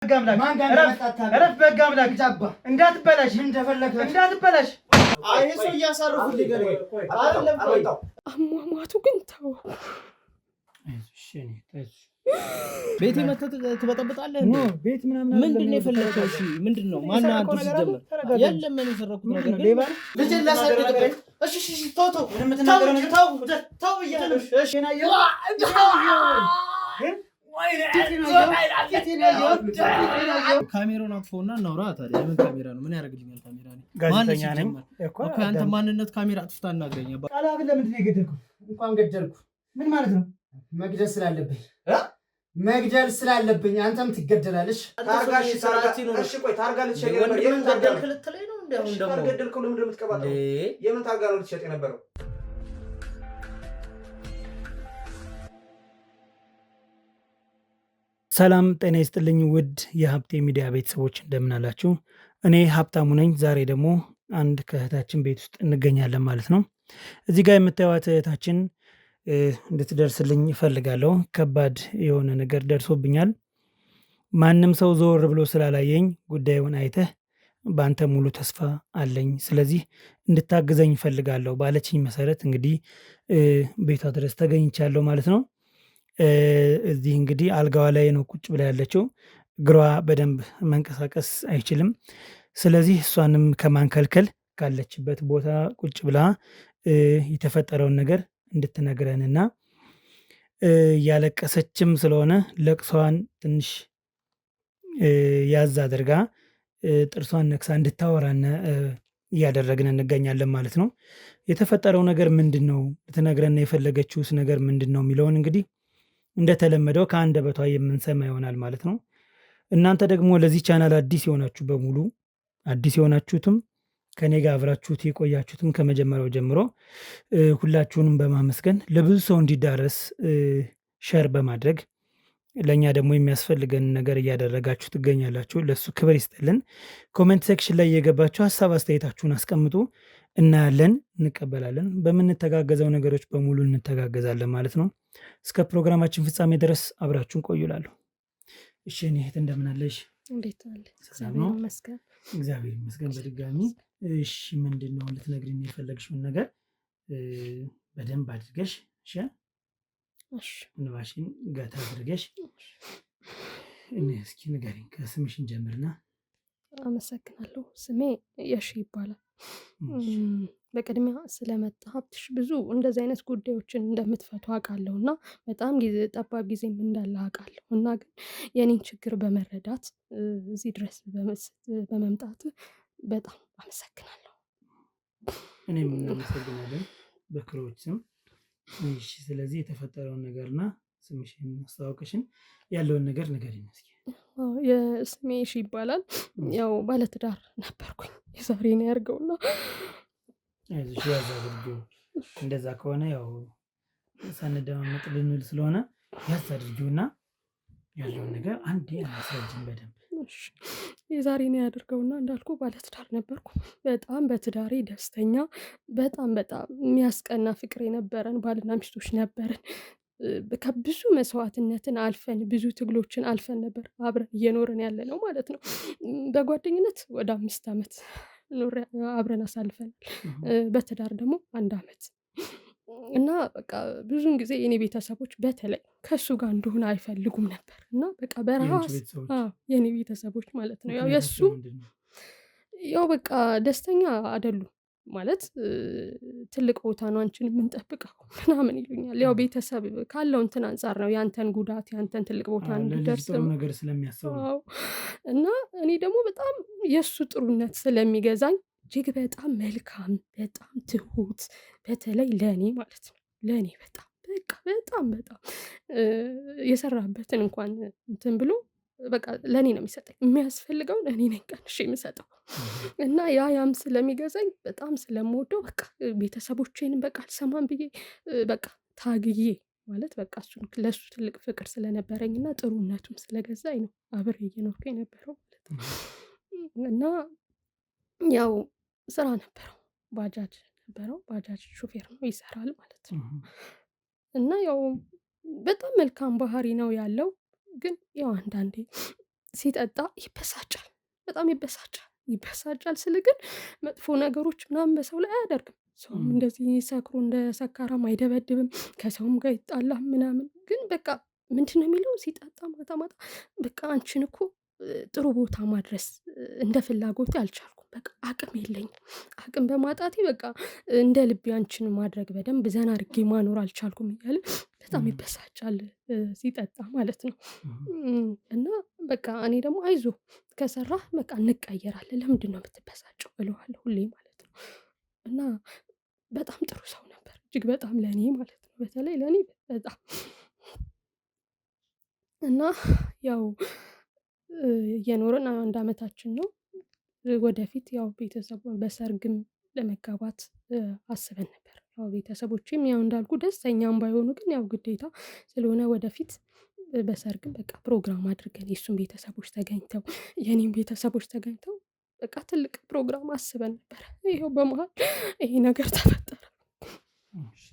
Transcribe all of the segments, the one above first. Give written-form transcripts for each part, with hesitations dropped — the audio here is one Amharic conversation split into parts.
ጋምላክ ማን ጋር እንደመጣጣ ረፍ በጋምላክ ጃባ እንዳትበላሽ ምን ተፈለከ እንዳትበላሽ አይ እሱ እያሳረፉ ሊገር አይደለም ቆይታው አሟሟቱ ግን ተው እሺ እኔ ቤት መተት ትበጠብጣለህ ኖ ቤት ምናምን ምንድነው የፈለከው? እሺ ምንድነው ማን አንተ ሲጀምር የለም ምን የሰረኩት ነገር ሌባ ልጅ ላሳደግ እሺ እሺ ቶቶ ምንም ተናገረው ነገር ተው ይያለሽ እሺ ናየው ካሜራውን አጥፎና እናውራ ታዲያ የምን ካሜራ ነው ምን ያደርግልኛል ካሜራ ነው ጋዜጠኛ ነኝ እኮ አንተ ማንነት ካሜራ አጥፍታ እናግረኛ ቃላብ ለምንድን ነው የገደልኩ እንኳን ገደልኩ ምን ማለት ነው መግደል ስላለብኝ አንተም ትገደላለሽ ታርጋሽ ሰራቲ ነው እሺ ቆይ ታርጋ ልትሸጥ ነበር የምን ታርጋ ልትለይ ነው እንዴ አሁን ደግሞ ታርገደልከው ለምን እንደምትቀባጠው የምን ታርጋ ነው ልትሸጥ የነበረው ሰላም ጤና ይስጥልኝ ውድ የሀብቴ ሚዲያ ቤተሰቦች እንደምን አላችሁ? እኔ ሀብታሙ ነኝ። ዛሬ ደግሞ አንድ ከእህታችን ቤት ውስጥ እንገኛለን ማለት ነው። እዚህ ጋር የምታዩት እህታችን እንድትደርስልኝ እፈልጋለሁ። ከባድ የሆነ ነገር ደርሶብኛል። ማንም ሰው ዞር ብሎ ስላላየኝ ጉዳዩን አይተህ በአንተ ሙሉ ተስፋ አለኝ፣ ስለዚህ እንድታግዘኝ እፈልጋለሁ ባለችኝ መሰረት እንግዲህ ቤቷ ድረስ ተገኝቻለሁ ማለት ነው። እዚህ እንግዲህ አልጋዋ ላይ ነው ቁጭ ብላ ያለችው። እግሯ በደንብ መንቀሳቀስ አይችልም። ስለዚህ እሷንም ከማንከልከል ካለችበት ቦታ ቁጭ ብላ የተፈጠረውን ነገር እንድትነግረንና ያለቀሰችም ስለሆነ ለቅሷን ትንሽ ያዝ አድርጋ ጥርሷን ነክሳ እንድታወራን እያደረግን እንገኛለን ማለት ነው። የተፈጠረው ነገር ምንድነው? ልትነግረን የፈለገችውስ ነገር ምንድነው የሚለውን እንግዲህ እንደተለመደው ከአንደበቷ የምንሰማ ይሆናል ማለት ነው። እናንተ ደግሞ ለዚህ ቻናል አዲስ የሆናችሁ በሙሉ አዲስ የሆናችሁትም ከኔ ጋር አብራችሁት የቆያችሁትም ከመጀመሪያው ጀምሮ ሁላችሁንም በማመስገን ለብዙ ሰው እንዲዳረስ ሼር በማድረግ ለኛ ደግሞ የሚያስፈልገን ነገር እያደረጋችሁ ትገኛላችሁ። ለሱ ክብር ይስጥልን። ኮሜንት ሴክሽን ላይ እየገባችሁ ሀሳብ አስተያየታችሁን አስቀምጡ። እናያለን፣ እንቀበላለን። በምንተጋገዘው ነገሮች በሙሉ እንተጋገዛለን ማለት ነው። እስከ ፕሮግራማችን ፍጻሜ ድረስ አብራችሁን ቆዩላለሁ። እሺ እኔ እህት እንደምን አለሽ? እንዴት አለ? እግዚአብሔር ይመስገን በድጋሚ። እሺ ምንድነው ልትነግሪኝ የፈለግሽውን ነገር በደንብ አድርገሽ እሺ እንባሽን ገታ አድርገሽ እስኪ ንገሪኝ። ከስምሽን ጀምርና። አመሰግናለሁ። ስሜ የሺ ይባላል። በቅድሚያ ስለመጣ ሀብትሽ ብዙ እንደዚህ አይነት ጉዳዮችን እንደምትፈቱ አውቃለሁ እና በጣም ጠባብ ጊዜም እንዳለ አውቃለሁ እና ግን የኔን ችግር በመረዳት እዚህ ድረስ በመምጣት በጣም አመሰግናለሁ። እኔም እናመሰግናለን በክሮች ስም። እሺ ስለዚህ የተፈጠረውን ነገርና ስምሽን አስተዋውቀሽን ያለውን ነገር ንገሪኝ እስኪ። የስሜ እሺ ይባላል። ያው ባለትዳር ነበርኩኝ። የዛሬ ነው ያርገውና አይዞሽ ያዛድርጊው። እንደዛ ከሆነ ያው ሳንደማመጥ ልንል ስለሆነ ያዛድርጊውና ያለውን ነገር አንዴ አስረጅን በደንብ። የዛሬ ነው ያደርገውና እንዳልኩ ባለትዳር ነበርኩ። በጣም በትዳሬ ደስተኛ፣ በጣም የሚያስቀና ፍቅር የነበረን ባልና ሚስቶች ነበርን። ከብዙ መስዋዕትነትን አልፈን ብዙ ትግሎችን አልፈን ነበር አብረን እየኖርን ያለ ነው ማለት ነው። በጓደኝነት ወደ 5 ዓመት አብረን አሳልፈናል። በትዳር ደግሞ 1 ዓመት እና በቃ ብዙን ጊዜ የኔ ቤተሰቦች በተለይ ከሱ ጋር እንደሆነ አይፈልጉም ነበር እና በቃ በራስ የኔ ቤተሰቦች ማለት ነው የሱ ያው በቃ ደስተኛ አይደሉም ማለት ትልቅ ቦታ ነው አንቺን የምንጠብቀው ምናምን ይሉኛል። ያው ቤተሰብ ካለው እንትን አንፃር ነው ያንተን ጉዳት ያንተን ትልቅ ቦታ እንዲደርስ ነገር ስለሚያስቡ እና እኔ ደግሞ በጣም የሱ ጥሩነት ስለሚገዛኝ እጅግ በጣም መልካም፣ በጣም ትሁት፣ በተለይ ለኔ ማለት ነው ለኔ በጣም በቃ በጣም የሰራበትን እንኳን እንትን ብሎ በቃ ለኔ ነው የሚሰጠኝ። የሚያስፈልገውን እኔ ነኝ ቀንሼ የምሰጠው እና ያም ስለሚገዛኝ በጣም ስለምወደው በቃ ቤተሰቦቼንም በቃ አልሰማም ብዬ በቃ ታግዬ ማለት በቃ እሱን ለሱ ትልቅ ፍቅር ስለነበረኝና ጥሩነቱም ስለገዛኝ ነው አብሬ እየኖርኩ የነበረው ማለት ነው። እና ያው ስራ ነበረው፣ ባጃጅ ነበረው፣ ባጃጅ ሾፌር ነው፣ ይሰራል ማለት ነው። እና ያው በጣም መልካም ባህሪ ነው ያለው። ግን ያው አንዳንዴ ሲጠጣ ይበሳጫል፣ በጣም ይበሳጫል ስል ግን መጥፎ ነገሮች ምናምን በሰው ላይ አያደርግም። ሰውም እንደዚህ ሰክሮ እንደ ሰካራም አይደበድብም፣ ከሰውም ጋር ይጣላል ምናምን። ግን በቃ ምንድነው የሚለው ሲጠጣ ማታ ማታ በቃ አንቺን እኮ ጥሩ ቦታ ማድረስ እንደ ፍላጎቴ አልቻልኩም። በቃ አቅም የለኝም። አቅም በማጣቴ በቃ እንደ ልቤ አንቺን ማድረግ በደንብ ዘና አድርጌ ማኖር አልቻልኩም እያለ በጣም ይበሳጫል ሲጠጣ ማለት ነው። እና በቃ እኔ ደግሞ አይዞህ ከሰራህ በቃ እንቀየራለን፣ ለምንድን ነው የምትበሳጨው እለዋለሁ ሁሌ ማለት ነው። እና በጣም ጥሩ ሰው ነበር፣ እጅግ በጣም ለእኔ ማለት ነው። በተለይ ለእኔ በጣም እና ያው እየኖርን 1 ዓመታችን ነው። ወደፊት ያው ቤተሰብ በሰርግም ለመጋባት አስበን ነበር። ያው ቤተሰቦቼም ያው እንዳልኩ ደስተኛም ባይሆኑ ግን ያው ግዴታ ስለሆነ ወደፊት በሰርግም በቃ ፕሮግራም አድርገን የእሱን ቤተሰቦች ተገኝተው የኔም ቤተሰቦች ተገኝተው በቃ ትልቅ ፕሮግራም አስበን ነበር። ይኸው በመሃል ይሄ ነገር ተፈጠረ።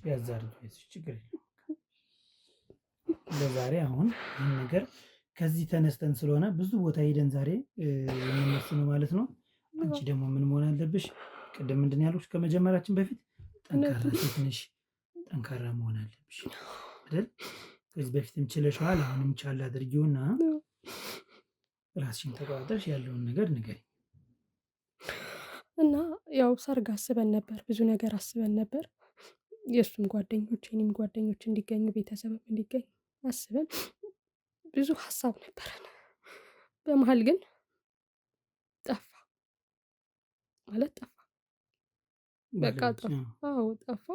ያዛር ችግር ለዛሬ አሁን ይህን ነገር ከዚህ ተነስተን ስለሆነ ብዙ ቦታ ሄደን ዛሬ የምንወስነው ማለት ነው። አንቺ ደግሞ ምን መሆን አለብሽ? ቅድም ምንድን ያልኩሽ ከመጀመራችን በፊት ጠንካራ ሴት ነሽ፣ ጠንካራ መሆን አለብሽ አይደል? ከዚህ በፊትም ችለሽዋል። አሁንም ቻል አድርጊውና ራስሽን ተቆጣጥረሽ ያለውን ነገር ንገሪኝ። እና ያው ሰርግ አስበን ነበር፣ ብዙ ነገር አስበን ነበር። የእሱም ጓደኞች የኔም ጓደኞች እንዲገኙ ቤተሰብም እንዲገኝ አስበን ብዙ ሀሳብ ነበረን። በመሃል ግን ጠፋ ማለት ጠፋ፣ በቃ ጠፋ። አዎ ጠፋ።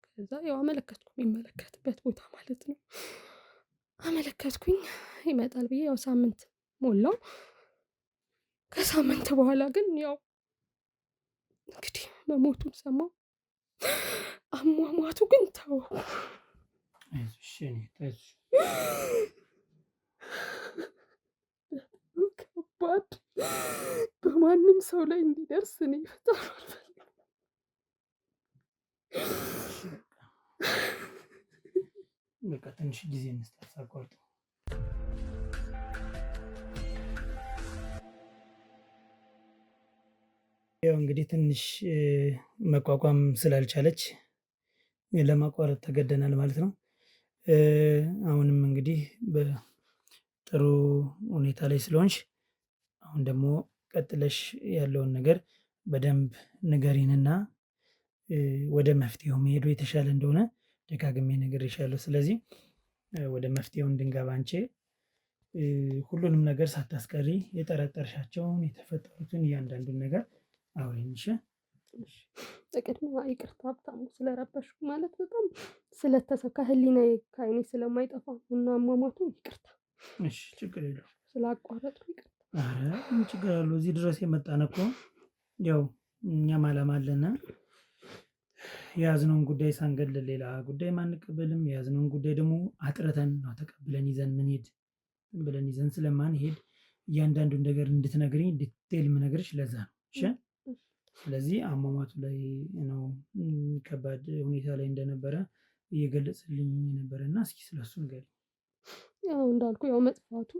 ከዛ ያው አመለከትኩ፣ የሚመለከትበት ቦታ ማለት ነው። አመለከትኩኝ ይመጣል ብዬ ያው ሳምንት ሞላው። ከሳምንት በኋላ ግን ያው እንግዲህ መሞቱን ሰማሁ። አሟሟቱ ግን ተወው። ከባድ በማንም ሰው ላይ እንዲደርስ እኔ በጣም አልፈልግም። በቃ ትንሽ ጊዜ እንስጣት አቋርጥ። ያው እንግዲህ ትንሽ መቋቋም ስላልቻለች ለማቋረጥ ተገደናል ማለት ነው። አሁንም እንግዲህ በጥሩ ሁኔታ ላይ ስለሆንሽ አሁን ደግሞ ቀጥለሽ ያለውን ነገር በደንብ ንገሪንና ወደ መፍትሄው መሄዱ የተሻለ እንደሆነ ደጋግሜ ነግሬሻለሁ። ስለዚህ ወደ መፍትሄው እንድንገባ አንቺ ሁሉንም ነገር ሳታስቀሪ የጠረጠርሻቸውን የተፈጠሩትን እያንዳንዱን ነገር አውሪኝ። በቅድሚያ ይቅርታ ሀብታሙ ስለረበሽኩ፣ ማለት በጣም ስለተሰካ ህሊናዬ ከዓይኔ ስለማይጠፋ እና አሟሟቱ ይቅርታ። እሺ ችግር የለውም። ስላቋረጥኩ ይቅርታ። ኧረ ምን ችግር አለው? እዚህ ድረስ የመጣን እኮ ያው እኛም ዓላማ አለና የያዝነውን ጉዳይ ሳንገል ሌላ ጉዳይ አንቀበልም። የያዝነውን ጉዳይ ደግሞ አጥርተን ነው ተቀብለን ይዘን ምንሄድ ብለን ይዘን ስለማንሄድ እያንዳንዱን ነገር እንድትነግሪኝ ዲቴል የምነግርሽ ለዛ ነው። እሺ ስለዚህ አሟሟቱ ላይ ነው ከባድ ሁኔታ ላይ እንደነበረ እየገለጽልኝ ነበረና እስኪ ስለሱ ንገሪኝ። ያው እንዳልኩ ያው መጥፋቱ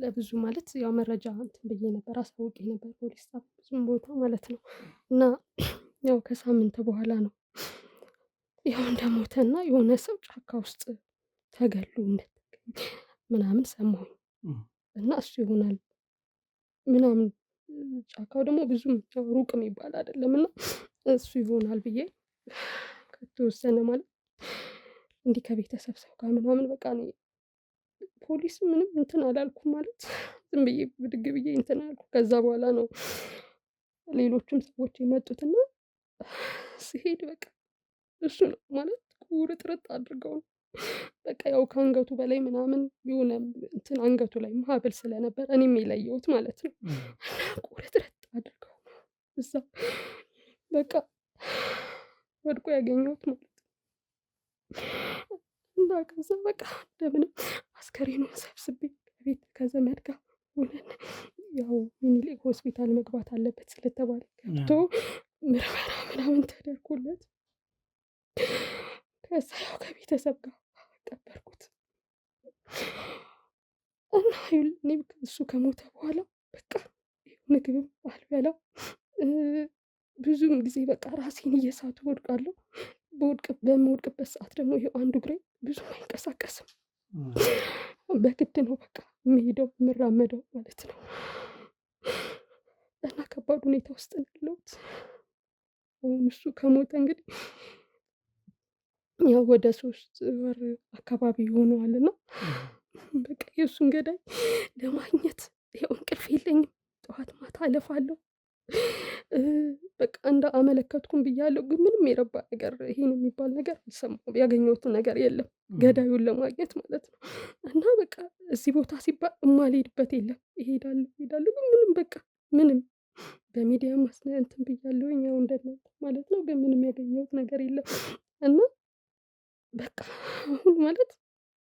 ለብዙ ማለት ያው መረጃ እንትን ብዬ ነበር፣ አሳውቄ ነበር ፖሊስ ጣቢያ ብዙም ቦታ ማለት ነው። እና ያው ከሳምንት በኋላ ነው ያው እንደሞተና የሆነ ሰው ጫካ ውስጥ ተገሎ እንደተገኘ ምናምን ሰማሁኝ። እና እሱ ይሆናል ምናምን፣ ጫካው ደግሞ ብዙም ሩቅ የሚባል አይደለም፣ እና እሱ ይሆናል ብዬ ከተወሰነ ማለት እንዲህ ከቤተሰብ ሰው ጋር ምናምን በቃ እኔ ፖሊስ ምንም እንትን አላልኩም ማለት ዝም ብዬ ብድግ ብዬ እንትን አልኩ። ከዛ በኋላ ነው ሌሎችም ሰዎች የመጡትና ሲሄድ በቃ እሱ ነው ማለት ቁርጥርጥ አድርገው ነው በቃ ያው ከአንገቱ በላይ ምናምን የሆነ እንትን አንገቱ ላይ ማህበል ስለነበር እኔም የለየሁት ማለት ነው። ቁርጥርጥ አድርገው ነው እዛ በቃ ወድቆ ያገኘሁት ማለት ነው። እና ከዛ በቃ እንደምንም አስከሬኑን ሰብስቤ ከቤት ከዘመድ ጋር ሆነን ያው ሚኒሊክ ሆስፒታል መግባት አለበት ስለተባለ ገብቶ ምርመራ ምናምን ተደርጎለት ከዛ ያው ከቤተሰብ ጋር ቀበርኩት። እና እኔ እሱ ከሞተ በኋላ በቃ ምግብም አልበላም። ብዙም ጊዜ በቃ ራሴን እየሳቱ ወድቃለሁ። በምወድቅበት ሰዓት ደግሞ ይሄው አንዱ እግሬ ብዙም አይንቀሳቀስም። በግድ ነው በቃ የምሄደው የምራመደው ማለት ነው። እና ከባድ ሁኔታ ውስጥ ነው ያለሁት። አሁን እሱ ከሞተ እንግዲህ ያው ወደ 3 ወር አካባቢ ይሆነዋልና በቃ የእሱን ገዳይ ለማግኘት ያው እንቅልፍ የለኝም። ጠዋት ማታ አለፋለሁ። በቃ አመለከትኩም ብያለሁ፣ ግን ምንም የረባ ነገር ይሄ ነው የሚባል ነገር አልሰማሁም። ያገኘሁትን ነገር የለም ገዳዩን ለማግኘት ማለት ነው። እና በቃ እዚህ ቦታ ሲባል የማልሄድበት የለም። እሄዳለሁ ግን ምንም በቃ ምንም በሚዲያ እንትን ብያለሁኝ ያው እንደናንተ ማለት ነው። ግን ምንም ያገኘሁት ነገር የለም። እና በቃ አሁን ማለት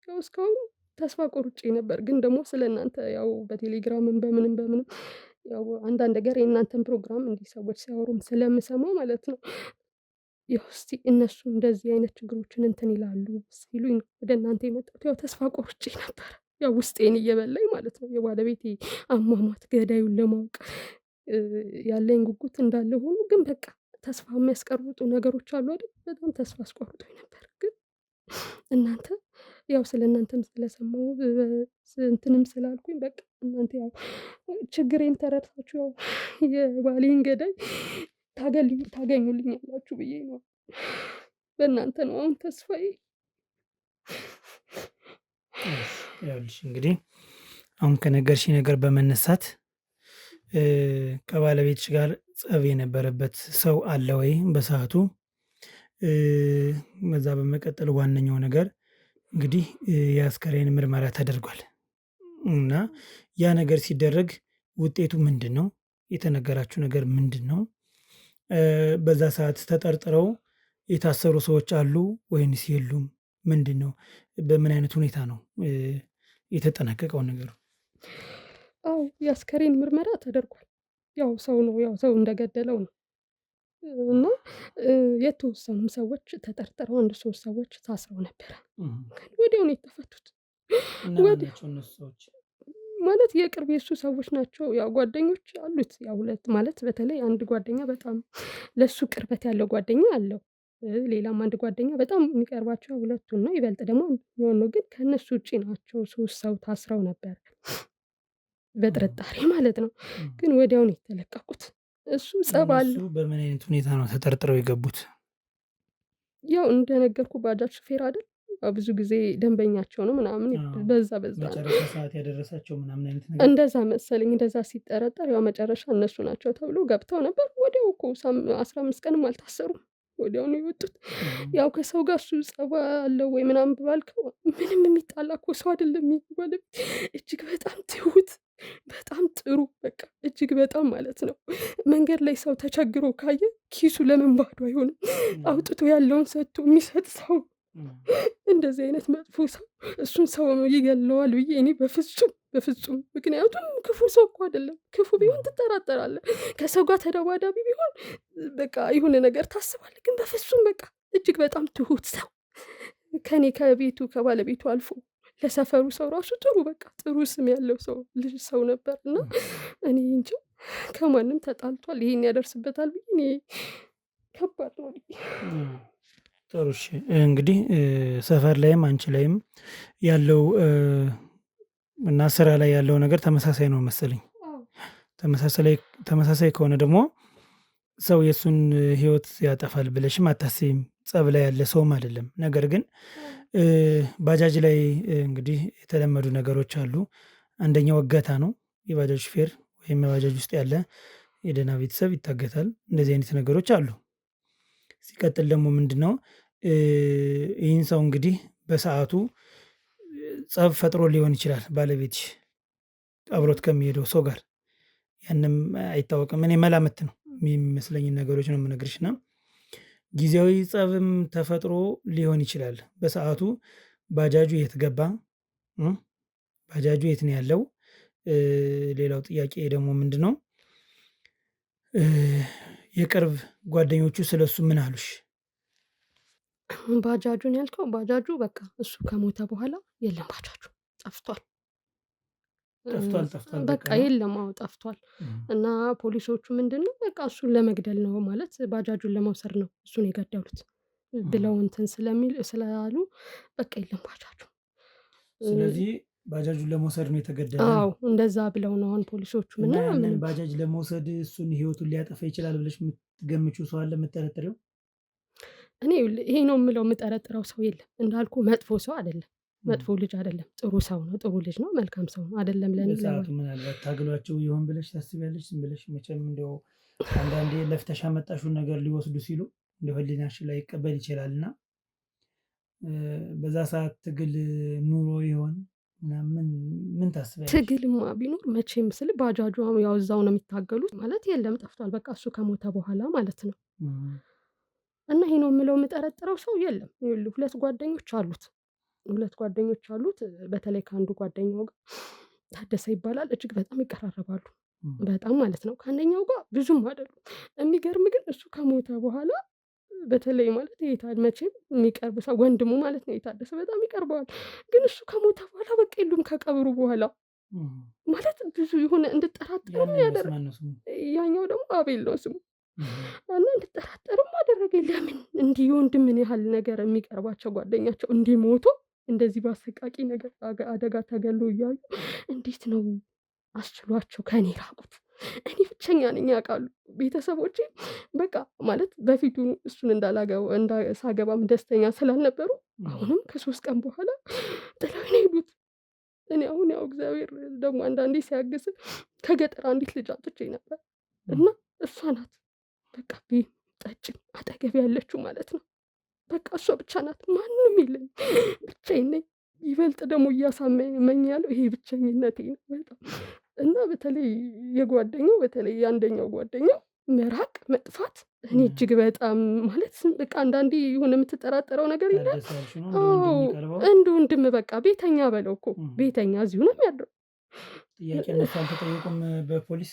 ያው እስካሁን ተስፋ ቆርጬ ነበር። ግን ደግሞ ስለእናንተ ያው በቴሌግራምም በምንም ያው አንዳንድ ነገር የእናንተን ፕሮግራም እንዲህ ሰዎች ሲያወሩም ስለምሰማ ማለት ነው። ያው እስቲ እነሱ እንደዚህ አይነት ችግሮችን እንትን ይላሉ ሲሉኝ ነው ወደ እናንተ የመጣሁት። ያው ተስፋ ቆርጬ ነበር። ያው ውስጤን እየበላኝ ማለት ነው። የባለቤቴ አሟሟት ገዳዩን ለማወቅ ያለኝ ጉጉት እንዳለ ሆኖ ግን በቃ ተስፋ የሚያስቆርጡ ነገሮች አሉ አይደል? በጣም ተስፋ አስቆርጦኝ ነበር። ግን እናንተ ያው ስለእናንተም ስለሰማሁ እንትንም ስላልኩኝ በቃ እናንተ ያው ችግሬን ተረድታችሁ ያው የባሌን ገዳይ ታገኙልኛላችሁ ብዬ ነው። በእናንተ ነው አሁን ተስፋዬ። ይኸውልሽ እንግዲህ አሁን ከነገርሽኝ ነገር በመነሳት ከባለቤትሽ ጋር ፀብ የነበረበት ሰው አለ ወይ በሰዓቱ? ከዛ በመቀጠል ዋነኛው ነገር እንግዲህ የአስከሬን ምርመራ ተደርጓል እና ያ ነገር ሲደረግ ውጤቱ ምንድነው? የተነገራችሁ ነገር ምንድነው? በዛ ሰዓት ተጠርጥረው የታሰሩ ሰዎች አሉ ወይንስ የሉም? ምንድነው? በምን አይነት ሁኔታ ነው የተጠናቀቀው ነገሩ? አዎ የአስከሬን ምርመራ ተደርጓል። ያው ሰው ነው ያው ሰው እንደገደለው ነው። እና የተወሰኑ ሰዎች ተጠርጥረው 3 ሰዎች ታስረው ነበረ። ግን ወዲያው ነው የተፈቱት። እነማን ናቸው እነሱ ሰዎች? ማለት የቅርብ የእሱ ሰዎች ናቸው። ያው ጓደኞች አሉት። ያው 2 ማለት በተለይ አንድ ጓደኛ በጣም ለእሱ ቅርበት ያለው ጓደኛ አለው። ሌላም አንድ ጓደኛ በጣም የሚቀርባቸው 2ቱን ነው። ይበልጥ ደግሞ የሚሆነው ግን ከእነሱ ውጪ ናቸው። 3 ሰው ታስረው ነበር በጥርጣሬ ማለት ነው። ግን ወዲያው ነው የተለቀቁት። እሱ ፀብ አለው። እነሱ በምን አይነት ሁኔታ ነው ተጠርጥረው የገቡት? ያው እንደነገርኩህ ባጃጅ ሹፌር አይደል? ያው ብዙ ጊዜ ደንበኛቸው ነው ምናምን በዛ መጨረሻ ሰዓት ያደረሳቸው ምናምን አይነት ነገር እንደዛ መሰለኝ። እንደዛ ሲጠረጠር ያው መጨረሻ እነሱ ናቸው ተብሎ ገብተው ነበር። ወዲያው እኮ 15 ቀንም አልታሰሩም። ወዲያው ነው የወጡት። ያው ከሰው ጋር እሱ ፀብ አለው ወይ ምናምን ባልከው ምንም የሚጣላ እኮ ሰው አይደለም። ባለቤት እጅግ በጣም ትሁት፣ በጣም ጥሩ በቃ እጅግ በጣም ማለት ነው። መንገድ ላይ ሰው ተቸግሮ ካየ ኪሱ ለምን ባዶ አይሆንም? አውጥቶ ያለውን ሰጥቶ የሚሰጥ ሰው። እንደዚህ አይነት መጥፎ ሰው እሱን ሰው ይገለዋል ብዬ እኔ በፍጹም ምክንያቱም ክፉ ሰው እኮ አይደለም። ክፉ ቢሆን ትጠራጠራለህ። ከሰው ጋር ተደባዳቢ ቢሆን በቃ የሆነ ነገር ታስባለህ። ግን በፍጹም በቃ እጅግ በጣም ትሁት ሰው፣ ከቤቱ ከባለቤቱ አልፎ ለሰፈሩ ሰው ራሱ ጥሩ በቃ ጥሩ ስም ያለው ሰው ነበር። እና እኔ እንጃ ከማንም ተጣልቷል ይሄን ያደርስበታል ብዬ እኔ ከባድ ነው። ጥሩ እሺ። እንግዲህ ሰፈር ላይም አንቺ ላይም ያለው እና ስራ ላይ ያለው ነገር ተመሳሳይ ነው መሰለኝ። ተመሳሳይ ከሆነ ደግሞ ሰው የእሱን ህይወት ያጠፋል ብለሽም አታስቢም። ፀብ ላይ ያለ ሰውም አይደለም። ነገር ግን ባጃጅ ላይ እንግዲህ የተለመዱ ነገሮች አሉ። አንደኛው እገታ ነው። የባጃጅ ሹፌር ወይም የባጃጅ ውስጥ ያለ የደህና ቤተሰብ ይታገታል። እንደዚህ አይነት ነገሮች አሉ። ሲቀጥል ደግሞ ምንድነው? ይህን ሰው እንግዲህ በሰአቱ ፀብ ፈጥሮ ሊሆን ይችላል ባለቤትሽ አብሮት ከሚሄደው ሰው ጋር። ያንም አይታወቅም። እኔ መላምት ነው የሚመስለኝን ነገሮች ነው የምነግርሽ። እና ጊዜያዊ ፀብም ተፈጥሮ ሊሆን ይችላል። በሰአቱ ባጃጁ የት ገባ? ባጃጁ የት ነው ያለው? ሌላው ጥያቄ ደግሞ ምንድነው? የቅርብ ጓደኞቹ ስለሱ ምን አሉሽ? ባጃጁን ያልከው ባጃጁ በቃ እሱ ከሞተ በኋላ የለም ባጃጁ ጠፍቷል። ጠፍቷል በቃ የለም። አዎ ጠፍቷል። እና ፖሊሶቹ ምንድነው በቃ እሱን ለመግደል ነው ማለት ባጃጁን ለመውሰድ ነው እሱን የገደሉት ብለው እንትን ስላሉ በቃ የለም ባጃጁ። ስለዚህ ባጃጁን ለመውሰድ ነው የተገደለው። አዎ እንደዛ ብለው ነው አሁን ፖሊሶቹ እና ያንን ምንም ባጃጅ ለመውሰድ እሱን ህይወቱን ሊያጠፋ ይችላል ብለሽ የምትገምቺው ሰው አለ የምትጠረጥሪው? እኔ ይሄ ነው የምለው የምጠረጥረው ሰው የለም። እንዳልኩ መጥፎ ሰው አይደለም፣ መጥፎ ልጅ አይደለም፣ ጥሩ ሰው ነው፣ ጥሩ ልጅ ነው፣ መልካም ሰው ነው። አይደለም በሰዓቱ ምናልባት ታግሏቸው ይሆን ብለሽ ታስቢያለሽ? ዝም ብለሽ መቼም እንደው አንዳንዴ ለፍተሽ ያመጣሽውን ነገር ሊወስዱ ሲሉ እንደው ህሊናሽ ላይቀበል ይችላል እና በዛ ሰዓት ትግል ኑሮ ይሆን ምናምን ምን ታስቢያለሽ? ትግልማ ቢኖር መቼም ስል ባጃጁ ያው እዛው ነው የሚታገሉት ማለት የለም ጠፍቷል። በቃ እሱ ከሞተ በኋላ ማለት ነው። እና ይሄ ነው የምለው የምጠረጥረው ሰው የለም። ይኸውልህ 2 ጓደኞች አሉት። በተለይ ከአንዱ ጓደኛው ጋር ታደሰ ይባላል እጅግ በጣም ይቀራረባሉ። በጣም ማለት ነው። ከአንደኛው ጋር ብዙም አይደሉም። የሚገርም ግን እሱ ከሞተ በኋላ በተለይ ማለት መቼም የሚቀርብ ሰው ወንድሙ ማለት ነው የታደሰ በጣም ይቀርበዋል። ግን እሱ ከሞተ በኋላ በቃ የሉም ከቀብሩ በኋላ ማለት ብዙ የሆነ እንድጠራጠርም ያደረገ ያኛው ደግሞ አቤል ነው ስሙ። እና እንድጠራጠርም አደረገኝ። ለምን እንዲህ ወንድምን ያህል ነገር የሚቀርባቸው ጓደኛቸው እንዲህ ሞቶ እንደዚህ በአሰቃቂ ነገር አደጋ ተገሎ እያዩ እንዴት ነው አስችሏቸው ከኔ ራቁት? እኔ ብቸኛ ነኝ ያውቃሉ ቤተሰቦቼ። በቃ ማለት በፊቱ እሱን ሳገባም ደስተኛ ስላልነበሩ አሁንም ከ3 ቀን በኋላ ጥለውኝ ነው የሄዱት። እኔ አሁን ያው እግዚአብሔር ደግሞ አንዳንዴ ሲያግዝ ከገጠር አንዲት ልጅ አምጥቼ ነበር እና እሷ ናት በቃ ጠጭ አጠገብ ያለችው ማለት ነው። በቃ እሷ ብቻ ናት፣ ማንም የለኝም፣ ብቻዬን ነኝ። ይበልጥ ደግሞ እያሳመመኝ ያለው ይሄ ብቸኝነቴ ነው በጣም። እና በተለይ የአንደኛው ጓደኛው መራቅ መጥፋት እኔ እጅግ በጣም ማለት በቃ አንዳንዴ የሆነ የምትጠራጠረው ነገር የለም። እንደ ወንድም በቃ ቤተኛ በለው እኮ ቤተኛ እዚሁ ነው የሚያድረው። ጥያቄ እነሱ አልተጠየቁም? በፖሊስ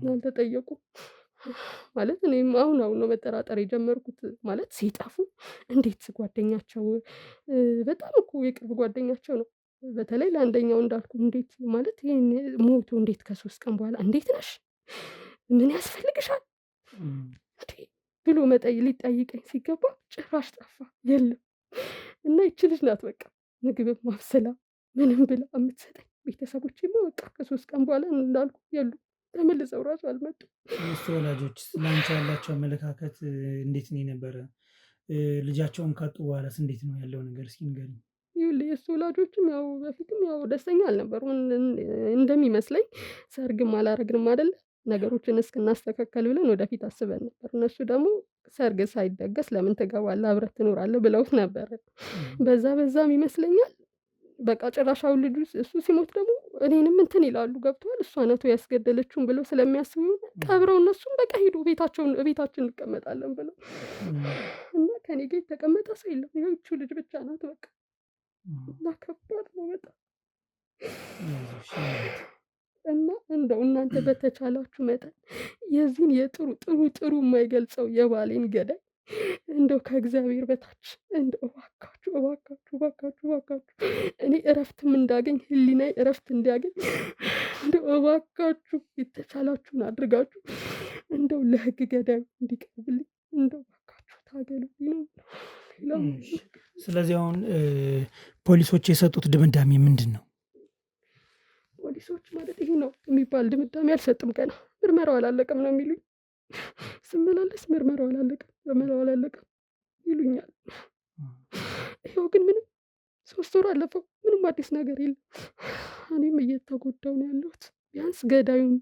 አልተጠየቁም ማለት እኔም አሁን ነው መጠራጠር የጀመርኩት። ማለት ሲጠፉ እንዴት ጓደኛቸው በጣም እኮ የቅርብ ጓደኛቸው ነው። በተለይ ለአንደኛው እንዳልኩ እንዴት ማለት ይሄን ሞቶ እንዴት ከ3 ቀን በኋላ እንዴት ነሽ ምን ያስፈልግሻል ብሎ ሊጠይቀኝ ሲገባ ጭራሽ ጠፋ የለም። እና ይቺ ልጅ ናት በቃ ምግብም ማብሰላ ምንም ብላ የምትሰጠኝ። ቤተሰቦቼማ በቃ ከ3 ቀን በኋላ እንዳልኩ የሉም፣ ተመልሰው ራሱ አልመጡም። የእሱ ወላጆች ለአንቺ ያላቸው አመለካከት እንዴት ነው የነበረ? ልጃቸውን ካጡ በኋላስ እንዴት ነው ያለው ነገር እስኪ ንገሪኝ። ይኸውልህ የእሱ ወላጆችም ያው በፊትም ያው ደስተኛ አልነበሩም እንደሚመስለኝ። ሰርግም አላረግንም አይደለ ነገሮችን እስክናስተካከል ብለን ወደፊት አስበን ነበር። እነሱ ደግሞ ሰርግ ሳይደገስ ለምን ትገባለህ አብረህ ትኖራለህ ብለውት ነበር። በዛም ይመስለኛል በቃ ጭራሻው ልጁ እሱ ሲሞት ደግሞ እኔንም እንትን ይላሉ ገብተዋል። እሷ ናት ያስገደለችውን ብለው ስለሚያስቡ ቀብረው እነሱም በቃ ሄዱ ቤታችን እንቀመጣለን ብለው እና ከኔ ጋር የተቀመጠ ሰው የለም። ይህቺ ልጅ ብቻ ናት በቃ። እና ከባድ ነው በጣም። እና እንደው እናንተ በተቻላችሁ መጠን የዚህን የጥሩ የማይገልጸው የባሌን ገዳይ እንደው ከእግዚአብሔር በታች እንደው እባካችሁ እኔ እረፍትም እንዳገኝ ህሊናዬ እረፍት እንዲያገኝ እንደው እባካችሁ የተቻላችሁን አድርጋችሁ እንደው ለህግ ገዳዩ እንዲቀርብልኝ እንደው እባካችሁ ታገሉልኝ ነው። ስለዚህ አሁን ፖሊሶች የሰጡት ድምዳሜ ምንድን ነው? ፖሊሶች ማለት ይሄ ነው የሚባል ድምዳሜ አልሰጥም። ገና ምርመራው አላለቀም ነው የሚሉኝ። ስመላለስ ምርመራው አላለቀም ይሉኛል። ይኸው ግን ምንም 3 ወር አለፈው፣ ምንም አዲስ ነገር የለም። እኔም እየተጎዳሁ ነው ያለሁት። ቢያንስ ገዳዩን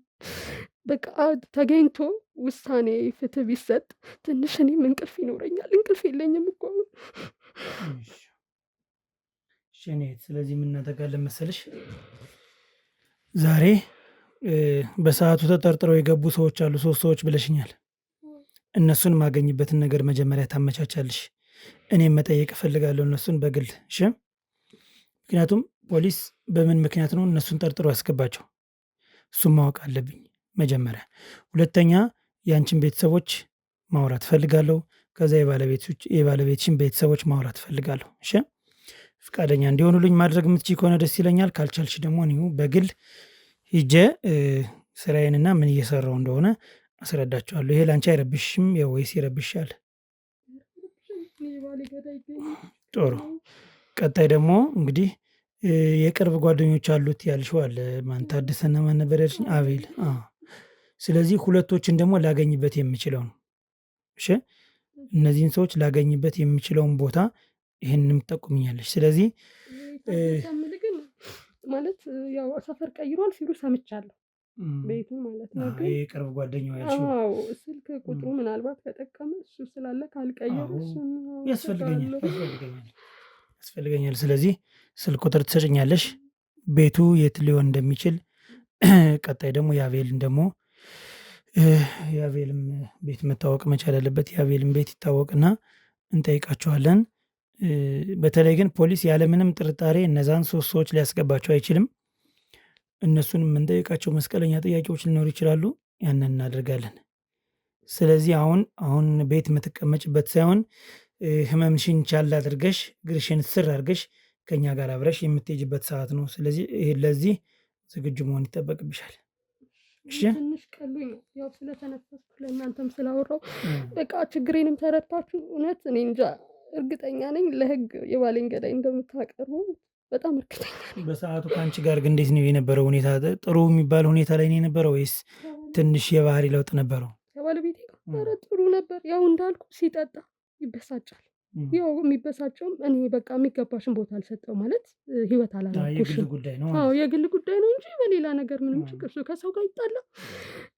በቃ ተገኝቶ ውሳኔ ፍትህ ቢሰጥ ትንሽ እኔም እንቅልፍ ይኖረኛል። እንቅልፍ የለኝም እኮ አሁን። ስለዚህ የምናደርጋለን መሰለሽ ዛሬ በሰዓቱ ተጠርጥረው የገቡ ሰዎች አሉ 3 ሰዎች ብለሽኛል። እነሱን ማገኝበትን ነገር መጀመሪያ ታመቻቻለሽ። እኔም መጠየቅ እፈልጋለሁ እነሱን በግል እሺ። ምክንያቱም ፖሊስ በምን ምክንያት ነው እነሱን ጠርጥሮ ያስገባቸው እሱን ማወቅ አለብኝ መጀመሪያ። ሁለተኛ የአንቺን ቤተሰቦች ማውራት እፈልጋለሁ። ከዛ የባለቤትሽን ቤተሰቦች ማውራት እፈልጋለሁ እሺ። ፍቃደኛ እንዲሆኑልኝ ማድረግ የምትችይ ከሆነ ደስ ይለኛል። ካልቻልሽ ደግሞ እኔው በግል ሂጄ ስራዬንና ምን እየሰራው እንደሆነ አስረዳቸዋለሁ። ይሄ ላንቺ አይረብሽም ወይስ ይረብሻል? የባሌ ገዳይ ይገኛል። ጥሩ። ቀጣይ ደግሞ እንግዲህ የቅርብ ጓደኞች አሉት ያልሽው አለ። ማን ታደሰና ማን ነበር ያልሽኝ? አቤል። ስለዚህ ሁለቶችን ደግሞ ላገኝበት የምችለው ነው። እሺ እነዚህን ሰዎች ላገኝበት የሚችለውን ቦታ ይሄንንም ትጠቁምኛለሽ። ስለዚህ ታምል ግን ማለት ያው ሰፈር ቀይሯል ሲሉ ሰምቻለሁ። ቤቱ ማለት ነው። ግን የቅርብ ጓደኛው ያልሽው ስልክ ቁጥሩ ምናልባት ከጠቀመ እሱ ስላለ ካልቀየረ እሱን ያስፈልገኛል። ስለዚህ ስልክ ቁጥር ትሰጭኛለሽ፣ ቤቱ የት ሊሆን እንደሚችል። ቀጣይ ደግሞ የአቤልም ቤት መታወቅ መቻል አለበት። የአቤልም ቤት ይታወቅና እንጠይቃቸዋለን። በተለይ ግን ፖሊስ ያለምንም ጥርጣሬ እነዛን 3 ሰዎች ሊያስገባቸው አይችልም። እነሱንም የምንጠይቃቸው መስቀለኛ ጥያቄዎች ሊኖሩ ይችላሉ። ያንን እናደርጋለን። ስለዚህ አሁን ቤት የምትቀመጭበት ሳይሆን ህመምሽን ቻል አድርገሽ እግርሽን ስር አድርገሽ ከኛ ጋር አብረሽ የምትሄጅበት ሰዓት ነው። ስለዚህ ለዚህ ዝግጁ መሆን ይጠበቅብሻል። ትንሽ ቀሉኝ ያው ስለተነፈስኩ ለእናንተም ስላወራው በቃ ችግሬንም ተረድታችሁ እውነት እኔ እንጃ እርግጠኛ ነኝ ለህግ የባሌን ገዳይ እንደምታቀርቡ በጣም እርግጠኛ ነኝ። በሰዓቱ ከአንቺ ጋር ግን እንዴት ነው የነበረው ሁኔታ? ጥሩ የሚባል ሁኔታ ላይ ነው የነበረው ወይስ ትንሽ የባህሪ ለውጥ ነበረው? ከባለቤቴ ጋር ጥሩ ነበር። ያው እንዳልኩ ሲጠጣ ይበሳጫል። ያው የሚበሳጨውም እኔ በቃ የሚገባሽን ቦታ አልሰጠው ማለት ህይወት አላላኩሽም። የግል ጉዳይ ነው እንጂ በሌላ ነገር ምንም ችግር እሱ ከሰው ጋር ይጣላ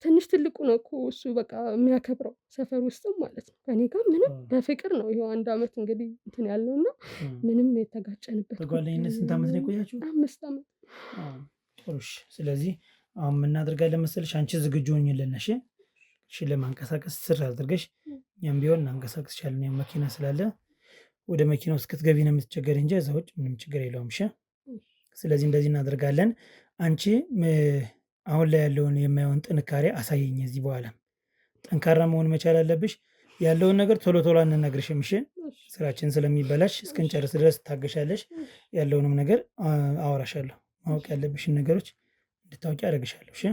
ትንሽ ትልቁ ነው እኮ እሱ በቃ የሚያከብረው ሰፈር ውስጥም ማለት ነው። ከኔ ጋር ምንም በፍቅር ነው ይኸው 1 ዓመት እንግዲህ እንትን ያለው እና ምንም የተጋጨንበት በጓደኝነት ስንት ዓመት ነው የቆያችሁ? 5 ዓመት። ጥሩሽ። ስለዚህ አሁን የምናደርጋለን መሰለሽ አንቺ ዝግጁ ሆኝልን እሺ ለማንቀሳቀስ ስር አድርገሽ ያም ቢሆን እናንቀሳቀስ ቻልን። ያም መኪና ስላለ ወደ መኪናው እስክትገቢ ነው የምትቸገር እንጂ እዛ ውጭ ምንም ችግር የለውም። እሺ ስለዚህ እንደዚህ እናደርጋለን። አንቺ አሁን ላይ ያለውን የማይሆን ጥንካሬ አሳየኝ። እዚህ በኋላ ጠንካራ መሆን መቻል አለብሽ። ያለውን ነገር ቶሎ አንነግርሽም። እሺ ስራችን ስለሚበላሽ እስክንጨርስ ድረስ ታገሻለሽ። ያለውንም ነገር አወራሻለሁ። ማወቅ ያለብሽን ነገሮች እንድታውቂ አደርግሻለሁ። እሺ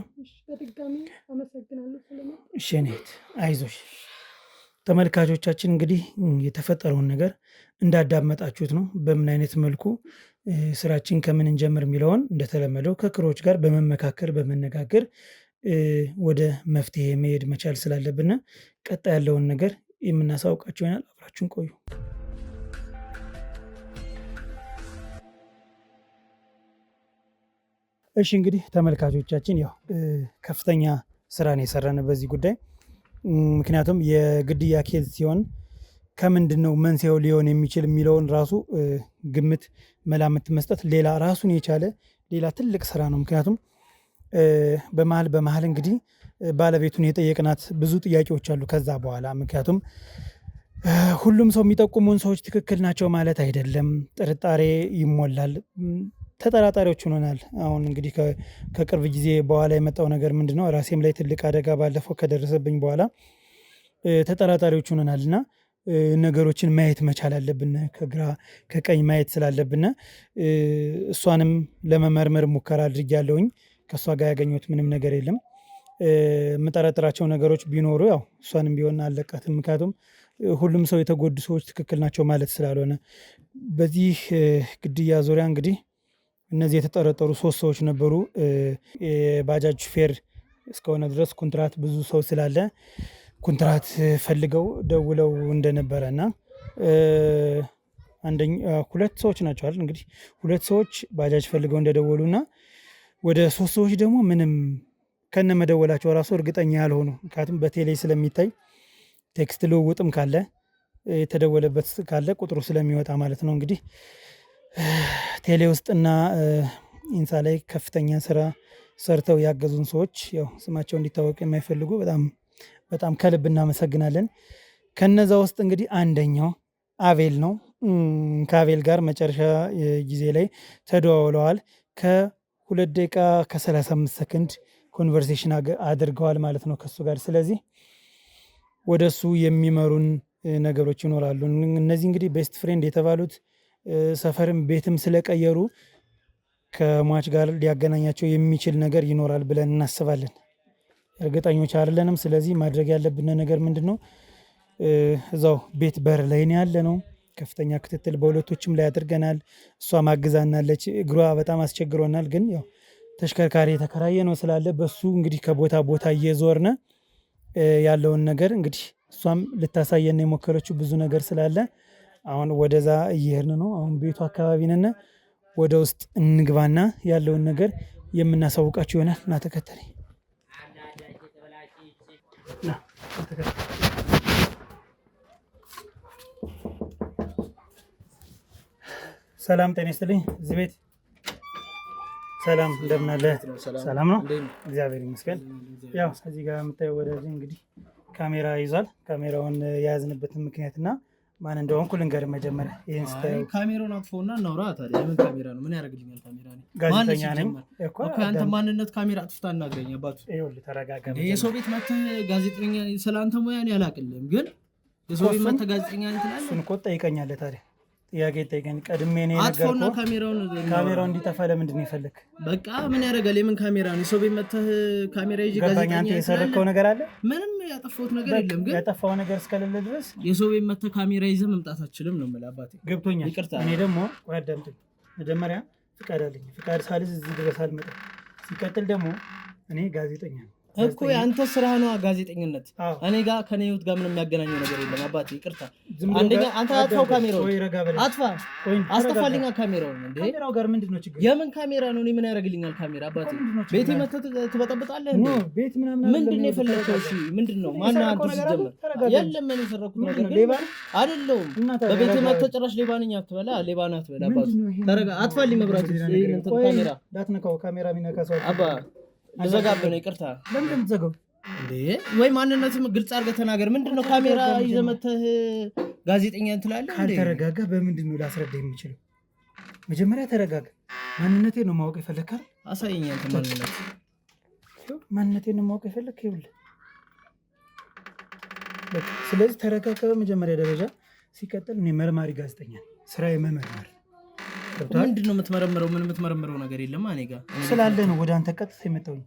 በድጋሚ አመሰግናለሁ ስለማለት። እሺ እኔት አይዞሽ። ተመልካቾቻችን እንግዲህ የተፈጠረውን ነገር እንዳዳመጣችሁት ነው። በምን አይነት መልኩ ስራችን ከምን እንጀምር የሚለውን እንደተለመደው ከክሮች ጋር በመመካከር በመነጋገር ወደ መፍትሄ መሄድ መቻል ስላለብን ቀጣይ ያለውን ነገር የምናሳውቃችሁ ይሆናል። አብራችሁን ቆዩ። እሺ እንግዲህ ተመልካቾቻችን ያው ከፍተኛ ስራ ነው የሰራን በዚህ ጉዳይ። ምክንያቱም የግድያ ኬዝ ሲሆን ከምንድነው መንስኤው ሊሆን የሚችል የሚለውን ራሱ ግምት መላምት መስጠት ሌላ ራሱን የቻለ ሌላ ትልቅ ስራ ነው። ምክንያቱም በመሀል እንግዲህ ባለቤቱን የጠየቅናት ብዙ ጥያቄዎች አሉ ከዛ በኋላ። ምክንያቱም ሁሉም ሰው የሚጠቁሙን ሰዎች ትክክል ናቸው ማለት አይደለም። ጥርጣሬ ይሞላል። ተጠራጣሪዎች ሆነናል። አሁን እንግዲህ ከቅርብ ጊዜ በኋላ የመጣው ነገር ምንድነው? ራሴም ላይ ትልቅ አደጋ ባለፈው ከደረሰብኝ በኋላ ተጠራጣሪዎች ሆነናል እና ነገሮችን ማየት መቻል አለብን። ከግራ ከቀኝ ማየት ስላለብን እሷንም ለመመርመር ሙከራ አድርጌያለሁኝ። ከእሷ ጋር ያገኘሁት ምንም ነገር የለም። የምጠረጥራቸው ነገሮች ቢኖሩ ያው እሷንም ቢሆን አለቃትም። ምክንያቱም ሁሉም ሰው የተጎዱ ሰዎች ትክክል ናቸው ማለት ስላልሆነ በዚህ ግድያ ዙሪያ እንግዲህ እነዚህ የተጠረጠሩ 3 ሰዎች ነበሩ። የባጃጅ ሹፌር እስከሆነ ድረስ ኮንትራት ብዙ ሰው ስላለ ኮንትራት ፈልገው ደውለው እንደነበረ እና 2 ሰዎች ናቸው አይደል? እንግዲህ 2 ሰዎች ባጃጅ ፈልገው እንደደወሉና ወደ 3 ሰዎች ደግሞ ምንም ከነ መደወላቸው ራሱ እርግጠኛ ያልሆኑ ምክንያቱም በቴሌ ስለሚታይ ቴክስት ልውውጥም ካለ የተደወለበት ካለ ቁጥሩ ስለሚወጣ ማለት ነው። እንግዲህ ቴሌ ውስጥና ኢንሳ ላይ ከፍተኛ ስራ ሰርተው ያገዙን ሰዎች ያው ስማቸው እንዲታወቅ የማይፈልጉ በጣም ከልብ እናመሰግናለን። ከነዛ ውስጥ እንግዲህ አንደኛው አቤል ነው። ከአቤል ጋር መጨረሻ ጊዜ ላይ ተደዋውለዋል። ከ2 ደቂቃ ከ35 ሰከንድ ኮንቨርሴሽን አድርገዋል ማለት ነው ከሱ ጋር። ስለዚህ ወደሱ የሚመሩን ነገሮች ይኖራሉ። እነዚህ እንግዲህ ቤስት ፍሬንድ የተባሉት ሰፈርም ቤትም ስለቀየሩ ከሟች ጋር ሊያገናኛቸው የሚችል ነገር ይኖራል ብለን እናስባለን። እርግጠኞች አይደለንም። ስለዚህ ማድረግ ያለብን ነገር ምንድነው? እዛው ቤት በር ላይ ነው ያለነው። ከፍተኛ ክትትል በሁለቶችም ላይ አድርገናል። እሷ ማግዛናለች። እግሯ በጣም አስቸግሮናል። ግን ያው ተሽከርካሪ የተከራየ ነው ስላለ በሱ እንግዲህ ከቦታ ቦታ እየዞርነ ያለውን ነገር እንግዲህ እሷም ልታሳየን የሞከረችው ብዙ ነገር ስላለ አሁን ወደዛ እየሄድን ነው። አሁን ቤቱ አካባቢ ነን። ወደ ውስጥ እንግባና ያለውን ነገር የምናሳውቃችሁ ይሆናል። እና ተከተለኝ። ሰላም ጤና ይስጥልኝ። እዚህ ቤት ሰላም እንደምን አለ? ሰላም ነው፣ እግዚአብሔር ይመስገን። ያው እዚህ ጋር የምታየው ወደዚህ እንግዲህ ካሜራ ይዟል። ካሜራውን የያዝንበትን ምክንያትና ማን እንደሆንኩ ልንገርህ። መጀመሪያ ይሄን ስታየው ካሜራውን አጥፎና እናውራ ታዲያ። የምን ካሜራ ነው? ምን ያደርግልኛል? ካሜራ ነው። ጋዜጠኛ ነኝ እኮ አንተ ማንነት ካሜራ አጥፍታ እናገኝ አባቱ። ይኸውልህ ተረጋጋ። የሰው ቤት መተህ ጋዜጠኛ ስለአንተ ሙያ እኔ አላቅልም፣ ግን የሰው ቤት መተህ ጋዜጠኛ ነኝ ትላለህ። እሱን እኮ ጠይቀኛለህ ታዲያ ጥያቄ ጠይቀኝ። ቀድሜ ነው አጥፎና የነገርኩህ። ካሜራውን እንዲጠፋ ለምንድን ነው የፈለክ? በቃ ምን ያደርጋል? የምን ካሜራ ነው? የሰው ቤት መተህ ካሜራ ይዤ ጋዜጠኛ አንተ የሰረከው ነገር አለ? ምንም ያጠፋሁት ነገር የለም። ግን ያጠፋው ነገር እስከሌለ ድረስ የሰው ቤት መተህ ካሜራ ይዘህ መምጣት አትችልም ነው የምልህ አባቴ። ገብቶኛል። ይቅርታ። እኔ ደግሞ አዳምጠኝ። መጀመሪያ ፍቃድ አለኝ። ፍቃድ ሳልይዝ እዚህ ድረስ አልመጣም። ሲቀጥል ደግሞ እኔ ጋዜጠኛ ነኝ እኮ የአንተ ስራ ነው ጋዜጠኝነት። እኔ ጋር ከኔ ህይወት ጋር ምንም የሚያገናኘው ነገር የለም አባቴ። ይቅርታ። አንደኛ አንተ አጥፋው ካሜራውን፣ አጥፋ አስጠፋልኛ ካሜራውን። እንዴ ካሜራው ጋር ምንድነው ችግር? የምን ካሜራ ነው? እኔ ምን ያደርግልኛል ካሜራ አባቴ? ቤቴ መተህ ትበጠብጣለህ እንዴ? ቤት ምናምን ምንድነው የፈለከው? እሺ ምንድነው? ማን አንተ ሲጀመር? የለም ምን የሰረኩት ነገር ሌባ አይደለም። በቤቴ መተህ ጭራሽ ሌባ ነኝ አትበላ፣ ሌባ ነህ አትበላ አባቴ። ተረጋ። አጥፋልኝ መብራት ይሄን ካሜራ ዳትነካው። ካሜራ ሚነካ ሰው አባ ልዘጋብህ ነው። ይቅርታ። ለምን የምትዘጋው እንዴ? ወይ ማንነትም ግልጽ አድርገህ ተናገር። ምንድነው ካሜራ ይዘህ መተህ ጋዜጠኛ ትላለህ እንዴ? ካልተረጋጋ በምንድን ነው ላስረዳ የምችለው? መጀመሪያ ተረጋጋ። ማንነቴን ነው ማወቅ የፈለግህ? አሳየኝ አንተ ማንነት። ማንነቴን ነው ማወቅ የፈለግህ? ይኸውልህ ስለዚህ ተረጋጋ በመጀመሪያ ደረጃ። ሲቀጥል እኔ መርማሪ ጋዜጠኛ ነኝ። ስራዬ መመርመር። ምንድን ነው የምትመረምረው? ምን የምትመረምረው ነገር የለም። እኔ ጋር ስላለ ነው ወደ አንተ ቀጥታ የመጣሁኝ።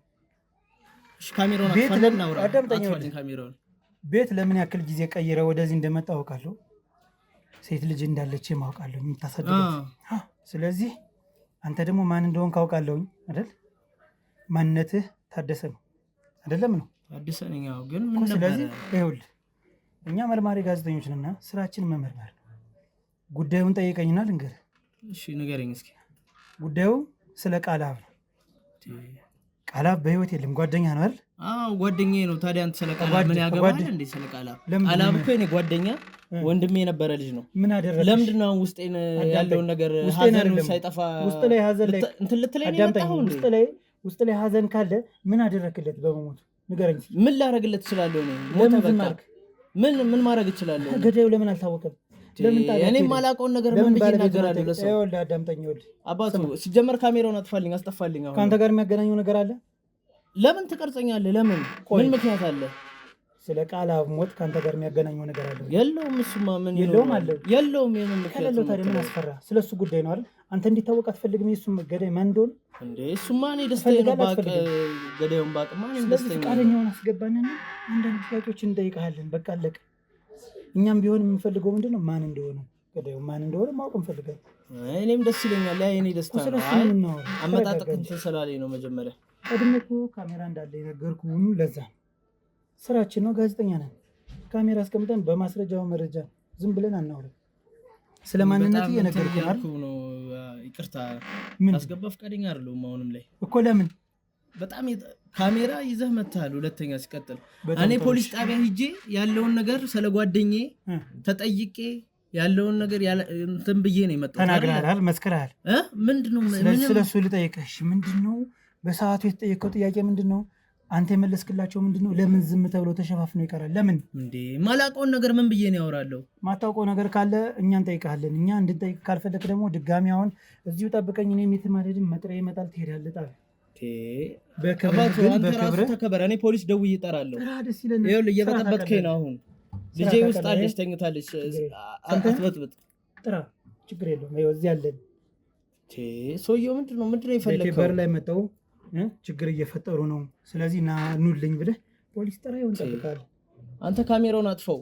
ካሜራውን አጥፋልኝ፣ አውራ ካሜራውን። ቤት ለምን ያክል ጊዜ ቀይረ ወደዚህ እንደመጣ አውቃለሁ። ሴት ልጅ እንዳለች ማውቃለሁ የምታሳድጋት። ስለዚህ አንተ ደግሞ ማን እንደሆንክ አውቃለሁኝ አይደል? ማንነትህ ታደሰ ነው አይደለም? ነው ታደሰ ነኝ። ግን ምን ነበር? ስለዚህ ይኸውልህ እኛ መርማሪ ጋዜጠኞች ነንና ስራችን መመርመር ነው። ጉዳዩን ጠይቀኝና ልንገርህ። እሺ ንገረኝ እስኪ። ጉዳዩ ስለ ቃላብ ነው። ቃላብ በህይወት የለም። ጓደኛ ነው አይደል? አዎ ጓደኛዬ ነው። ታዲያ አንተ ስለ ቃላብ ምን ያገባል እንዴ? ስለ ቃላብ ቃላብ እኮ የኔ ጓደኛ ወንድሜ የነበረ ልጅ ነው። ምን አደረገ? ለምንድን ነው ውስጤን ያለውን ነገር ሀዘን ሳይጠፋ ውስጥ ላይ ሀዘን ላይ እንትን ልትለኝ ነው የመጣኸው እንዴ? ውስጥ ላይ ሀዘን ካለ ምን አደረክለት በመሞቱ ንገረኝ። ምን ላደርግለት እችላለሁ? ሞተ በቃ። ምን ማድረግ እችላለሁ? ገዳዩ ለምን አልታወቀም? እኔ የማላውቀውን ነገር ምን ብዬ እናገራለሁ ለሰው? ይኸውልህ አዳምጠኝ። ይኸውልህ አባቱ ሲጀመር ካሜራውን አጥፋልኝ፣ አስጠፋልኝ። አሁን ከአንተ ጋር የሚያገናኘው ነገር አለ? ለምን ትቀርጸኛለህ? ለምን? ምን ምክንያት አለ? ስለ ቃላብ ሞት ከአንተ ጋር የሚያገናኘው ነገር አለ? የለውም። እሱማ ምን የለውም አለ? የለውም። የምን ምክንያት ከሌለው ታዲያ ምን አስፈራ? ስለሱ ጉዳይ ነው አይደል? አንተ እንዲታወቅ አትፈልግም የሱም ገዳይ ማን እንደሆነ? እንዴ እሱማ እኔ ደስተኛ ነው ባቅ ገዳዩን ባቅማ እኔም ደስተኛ ነኝ። ፈቃደኛውን አስገባንና አንዳንድ ጥያቄዎችን እንጠይቅሃለን። በቃ አለቀ። እኛም ቢሆን የምንፈልገው ምንድነው ማን እንደሆነ ገዳዩ ማን እንደሆነ ማወቅ እንፈልጋለን። እኔም ደስ ይለኛል። ያ የኔ ደስታ ነው። አመጣጥቅ እንትን ስላለኝ ነው። መጀመሪያ ቀድሜ እኮ ካሜራ እንዳለ የነገርኩህን ለዛ ነው። ስራችን ነው፣ ጋዜጠኛ ነን። ካሜራ አስቀምጠን በማስረጃው መረጃ ዝም ብለን አናውርም። ስለ ማንነት እየነገርኩህ ነው። ይቅርታ አስገባ ፈቃደኛ አይደለሁም አሁንም ላይ እኮ። ለምን? በጣም ካሜራ ይዘህ መጥተሃል። ሁለተኛ ሲቀጥል እኔ ፖሊስ ጣቢያ ሂጄ ያለውን ነገር ስለ ጓደኛዬ ተጠይቄ ያለውን ነገር እንትን ብዬ ነው የመጣሁት። ተናግረሃል፣ መስክረሃል። ምንድነው ስለሱ ልጠይቅህ። ምንድነው በሰዓቱ የተጠየቀው ጥያቄ? ምንድነው አንተ የመለስክላቸው? ምንድነው ለምን ዝም ተብሎ ተሸፋፍኖ ይቀራል? ለምን እንዴ? ማላውቀውን ነገር ምን ብዬ ነው ያወራለሁ? ማታውቀው ነገር ካለ እኛ እንጠይቃለን። እኛ እንድንጠይቅ ካልፈለክ ደግሞ ድጋሚ አሁን እዚሁ ጠብቀኝ። እኔም የትም አልሄድም። መጥሪያ ይመጣል፣ ትሄዳለህ። ጣል በክብር ተከበር። እኔ ፖሊስ ደውዬ እጠራለሁ። ይኸውልህ እየበጠበጥከኝ ነው። አሁን ልጄ ውስጥ አለች፣ ተኝታለች። አትበጥብጥ። ጥራ ችግር የለውም። ይኸው እዚህ አለን። ሰውየው ምንድን ነው የፈለከው? በር ላይ መጣው ችግር እየፈጠሩ ነው። ስለዚህ ና ኑልኝ ብለህ ፖሊስ ጠራ። ይሆን እንጠብቃለን። አንተ ካሜራውን አጥፈው።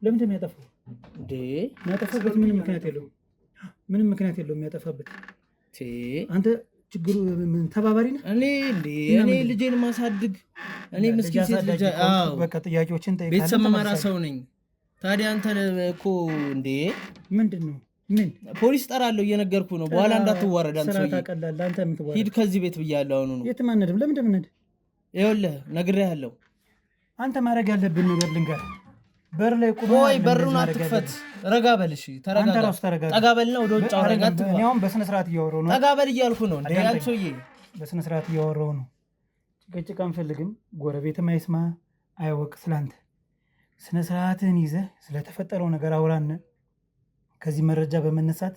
ለምንድን ነው ያጠፋው እንዴ? ያጠፋበት ምንም ምክንያት የለውም። ምንም ምክንያት የለውም ያጠፋበት። አንተ ችግሩ ምን ተባባሪ ነህ? እኔ ልጄን ማሳድግ ምስኪን ሴት ልጅ በቃ ጥያቄዎችን ጠይቃለህ። ቤተሰብ መመራ ሰው ነኝ። ታዲያ አንተ እኮ እንዴ ምንድን ነው? ምን ፖሊስ ጠራለሁ እየነገርኩ ነው። በኋላ እንዳትዋረድ አንተ ሰውዬ። አንተ የምትዋረድ ሂድ ከዚህ ቤት ብያለሁ። አሁኑ ነው የትም አንሄድም። ለምን እንደምንሄድ ይኸውልህ ነግሬሃለሁ። አንተ ማድረግ ያለብን ነገር ልንገርህ። በር ላይ ቁም። ወይ በሩን አትክፈት። ረጋ በል እሺ፣ ተረጋጋ። ጠጋ በልና ወደ ውጭ አውራኝ። እኔ አሁን በስነ ስርዓት እያወራሁ ነው። ጠጋ በል እያልኩ ነው። እንዴ አንተ ሰውዬ በስነ ስርዓት እያወራሁ ነው። ጭቅጭቅ አንፈልግም። ጎረቤትም አይስማ አይወቅ። ስላንተ ስነ ስርዓትህን ይዘህ ስለተፈጠረው ነገር አውራን። ከዚህ መረጃ በመነሳት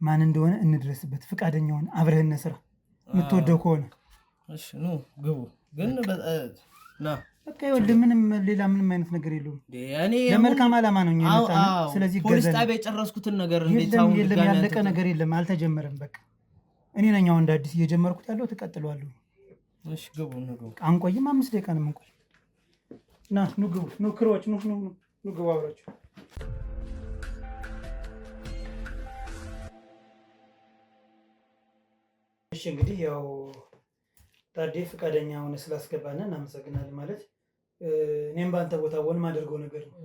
ማን እንደሆነ እንድረስበት። ፍቃደኛውን አብረህን ስራ የምትወደው ከሆነ እሺ ኑ ግቡ። ግን ና በቃ ይኸውልህ፣ ሌላ ምንም አይነት ነገር የለውም። ለመልካም ዓላማ ነው የመጣነው። ስለዚህ ፖሊስ ጣቢያ የጨረስኩትን ነገር እንዴት አሁን የለም፣ ያለቀ ነገር የለም፣ አልተጀመረም። በቃ እኔ ነኝ አሁን እንደ አዲስ እየጀመርኩት ያለው። ተቀጥለዋለሁ። እሺ ግቡ። አንቆይም፣ 5 ደቂቃ ነው የምንቆይ። ና ኑ ግቡ። ኑ ክሮች፣ ኑ ግቡ አብራችሁ። እሺ እንግዲህ ያው ታዴ ፈቃደኛ ሆነ ስላስገባን እናመሰግናለን። ማለት እኔም በአንተ ቦታ ሆን ማደርገው ነገር ነው።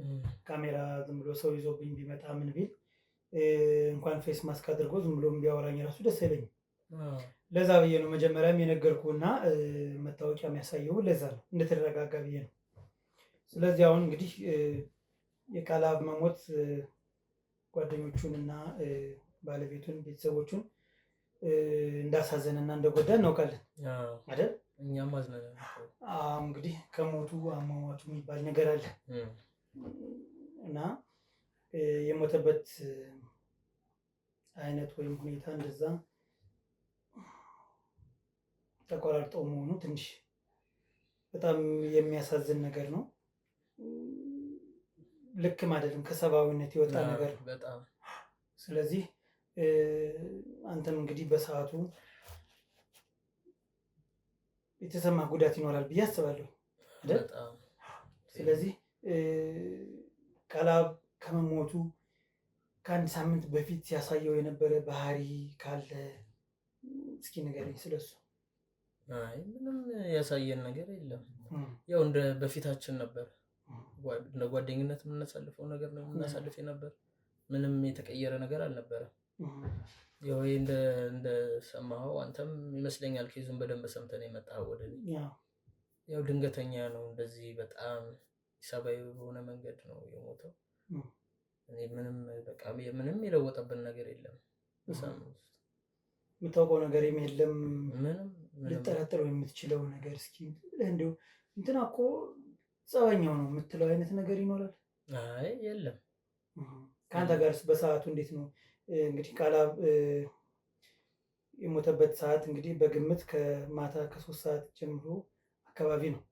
ካሜራ ዝም ብሎ ሰው ይዞብኝ ቢመጣ ምን ቢል እንኳን ፌስ ማስክ አድርጎ ዝም ብሎ ቢያወራኝ ራሱ ደስ አይለኝም። ለዛ ብዬ ነው መጀመሪያም የነገርኩህና መታወቂያ የሚያሳየው ለዛ ነው፣ እንድትረጋጋ ብዬ ነው። ስለዚህ አሁን እንግዲህ የቃላብ መሞት ጓደኞቹንና ባለቤቱን ቤተሰቦቹን እንዳሳዘነና እንደጎዳ እናውቃለን አይደል? እኛም አዝነናል። እንግዲህ ከሞቱ አሟሟቱ የሚባል ነገር አለ እና የሞተበት አይነት ወይም ሁኔታ እንደዛ ተቆራርጠው መሆኑ ትንሽ በጣም የሚያሳዝን ነገር ነው። ልክም አይደለም፣ ከሰብአዊነት የወጣ ነገር ነው። ስለዚህ አንተም እንግዲህ በሰዓቱ የተሰማ ጉዳት ይኖራል ብዬ አስባለሁ። ስለዚህ ቃላብ ከመሞቱ ከ1 ሳምንት በፊት ሲያሳየው የነበረ ባህሪ ካለ እስኪ ንገረኝ ስለሱ። ምንም ያሳየን ነገር የለም። ያው እንደ በፊታችን ነበር። እንደ ጓደኝነት የምናሳልፈው ነገር ነው የምናሳልፍ ነበር። ምንም የተቀየረ ነገር አልነበረም። ያው እንደሰማኸው አንተም ይመስለኛል ኬዙን በደንብ ሰምተን የመጣኸው ወደ እኔ። ያው ድንገተኛ ነው። እንደዚህ በጣም ሰብአዊ በሆነ መንገድ ነው የሞተው። እኔ ምንም የለወጠብን ነገር የለም። የምታውቀው ነገር የለም። ምንም ልጠረጥረው የምትችለው ነገር እስኪ እንደው እንትና እኮ ጸባኛው ነው የምትለው አይነት ነገር ይኖራል? አይ የለም። ከአንተ ጋርስ በሰዓቱ እንዴት ነው? እንግዲህ ቃላብ የሞተበት ሰዓት እንግዲህ በግምት ከማታ ከ3 ሰዓት ጀምሮ አካባቢ ነው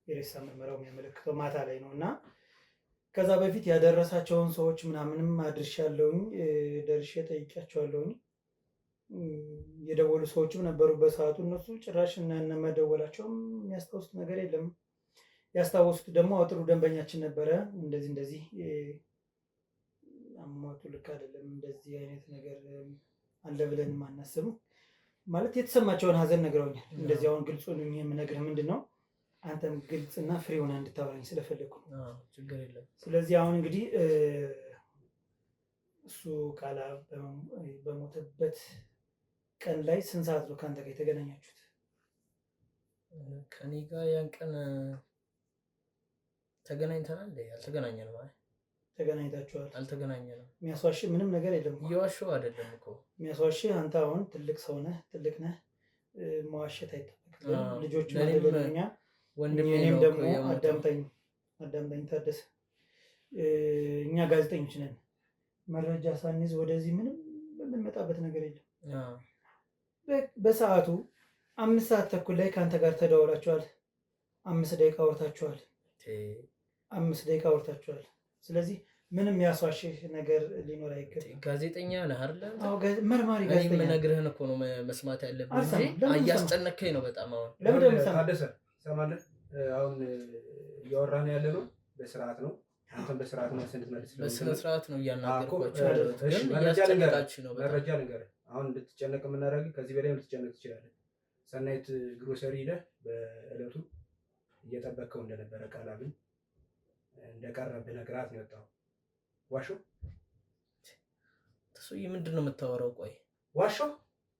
የሬሳ ምርመራው የሚያመለክተው ማታ ላይ ነው። እና ከዛ በፊት ያደረሳቸውን ሰዎች ምናምንም አድርሻለሁኝ፣ ደርሼ ጠይቂያቸዋለሁኝ። የደወሉ ሰዎችም ነበሩ በሰዓቱ። እነሱ ጭራሽ እነመደወላቸውም የሚያስታውሱት ነገር የለም። ያስታወሱት ደግሞ ጥሩ ደንበኛችን ነበረ፣ እንደዚህ አሟሟቱ ልክ አይደለም፣ እንደዚህ አይነት ነገር አለ ብለን ማናስብ ማለት የተሰማቸውን ሀዘን ነግረውኛል። እንደዚህ አሁን ግልጹን የምነግርህ ምንድን ነው አንተም ግልጽና ፍሬ ሆነ እንድታወራኝ ስለፈለግኩ ነው። ችግር የለም። ስለዚህ አሁን እንግዲህ እሱ ቃላብ በሞተበት ቀን ላይ ስንት ሰዓት ነው ከአንተ ጋር የተገናኛችሁት? ከኔ ጋር ያን ቀን ተገናኝተናል? አልተገናኘንም። ተገናኝታችኋል? አልተገናኘንም። የሚያስዋሽህ ምንም ነገር የለም። እየዋሸሁ አይደለም እኮ። የሚያስዋሽህ አንተ አሁን ትልቅ ሰው ነህ፣ ትልቅ ነህ፣ መዋሸት አይጠበቅም። ልጆች ማለደኛ እኔም ደግሞ አዳምጠኝ ታደሰ፣ እኛ ጋዜጠኞች ነን። መረጃ ሳንይዝ ወደዚህ ምንም የምንመጣበት ነገር የለም። በሰዓቱ 5 ሰዓት ተኩል ላይ ከአንተ ጋር ተደዋውላችኋል። 5 ደቂቃ አውርታችኋል። 5 ደቂቃ አውርታችኋል። ስለዚህ ምንም ያስዋሽህ ነገር ሊኖር አይገባም። ጋዜጠኛ ነህ አይደል? አዎ መርማሪ ጋዜጠኛ። የምነግርህን እኮ ነው መስማት ያለብህ እንጂ እያስጨነቀኝ ነው በጣም። አሁን ለምን ታደሰ ሰማለህ? አሁን እያወራን ያለ ነው በስርዓት ነው። አንተም በስርዓት ነው እንድትመልስ በስነ ስርዓት ነው እያናገርኳቸው ያለሁት፣ ግን እያስጨነቃችሁ ነው። መረጃ ልንገርህ። አሁን እንድትጨነቅ የምናደርግህ ከዚህ በላይ ልትጨነቅ ትችላለህ። ሰናይት ግሮሰሪ ሄደህ በእለቱ እየጠበቅከው እንደነበረ ቃላብን እንደቀረብህ ነግራት ነው የወጣው። ዋሾ ተሰውዬ ምንድን ነው የምታወራው? ቆይ ዋሾ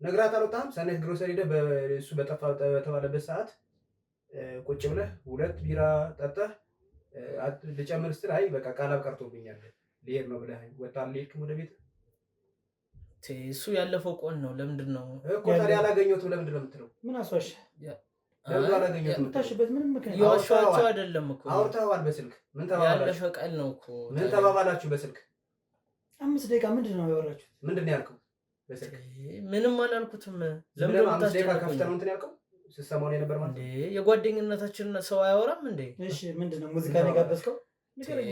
ነግራት አልወጣህም? ሰናይት ግሮሰሪ ሄደህ በእሱ በጠፋ በተባለበት ሰዓት ቁጭ ብለህ 2 ቢራ ጠጥተህ ልጨምር ስትል አይ በቃ ቃላብ ቀርቶብኛል ልሄድ ነው ብለህ ወጣ ልሄድክም ወደ ቤት። እሱ ያለፈው ቆን ነው። ለምንድን ነው እኮ ታዲያ አላገኘሁትም ለምንድን ነው የምትለው? ምን አስዋሽ? ለምን አላገኘሁትም? የምታሽበት ምንም ምክንያት የዋሻቸው አይደለም እኮ አውርተዋል በስልክ። ምን ተባባላችሁ? ያለፈ ቀን ነው እኮ። ምን ተባባላችሁ በስልክ? 5 ደቂቃ ምንድን ነው ያወራችሁት? ምንድን ነው ያልከው በስልክ? ምንም አላልኩትም። ለምን 5 ደቂቃ ከፍተህ ነው እንትን ያልከው? ስትሰማው ነው የነበር ማለት እንዴ? የጓደኝነታችን ሰው አያወራም እንዴ? እሺ ምንድን ነው ሙዚቃ ነው የጋበዝከው? ንገረኝ።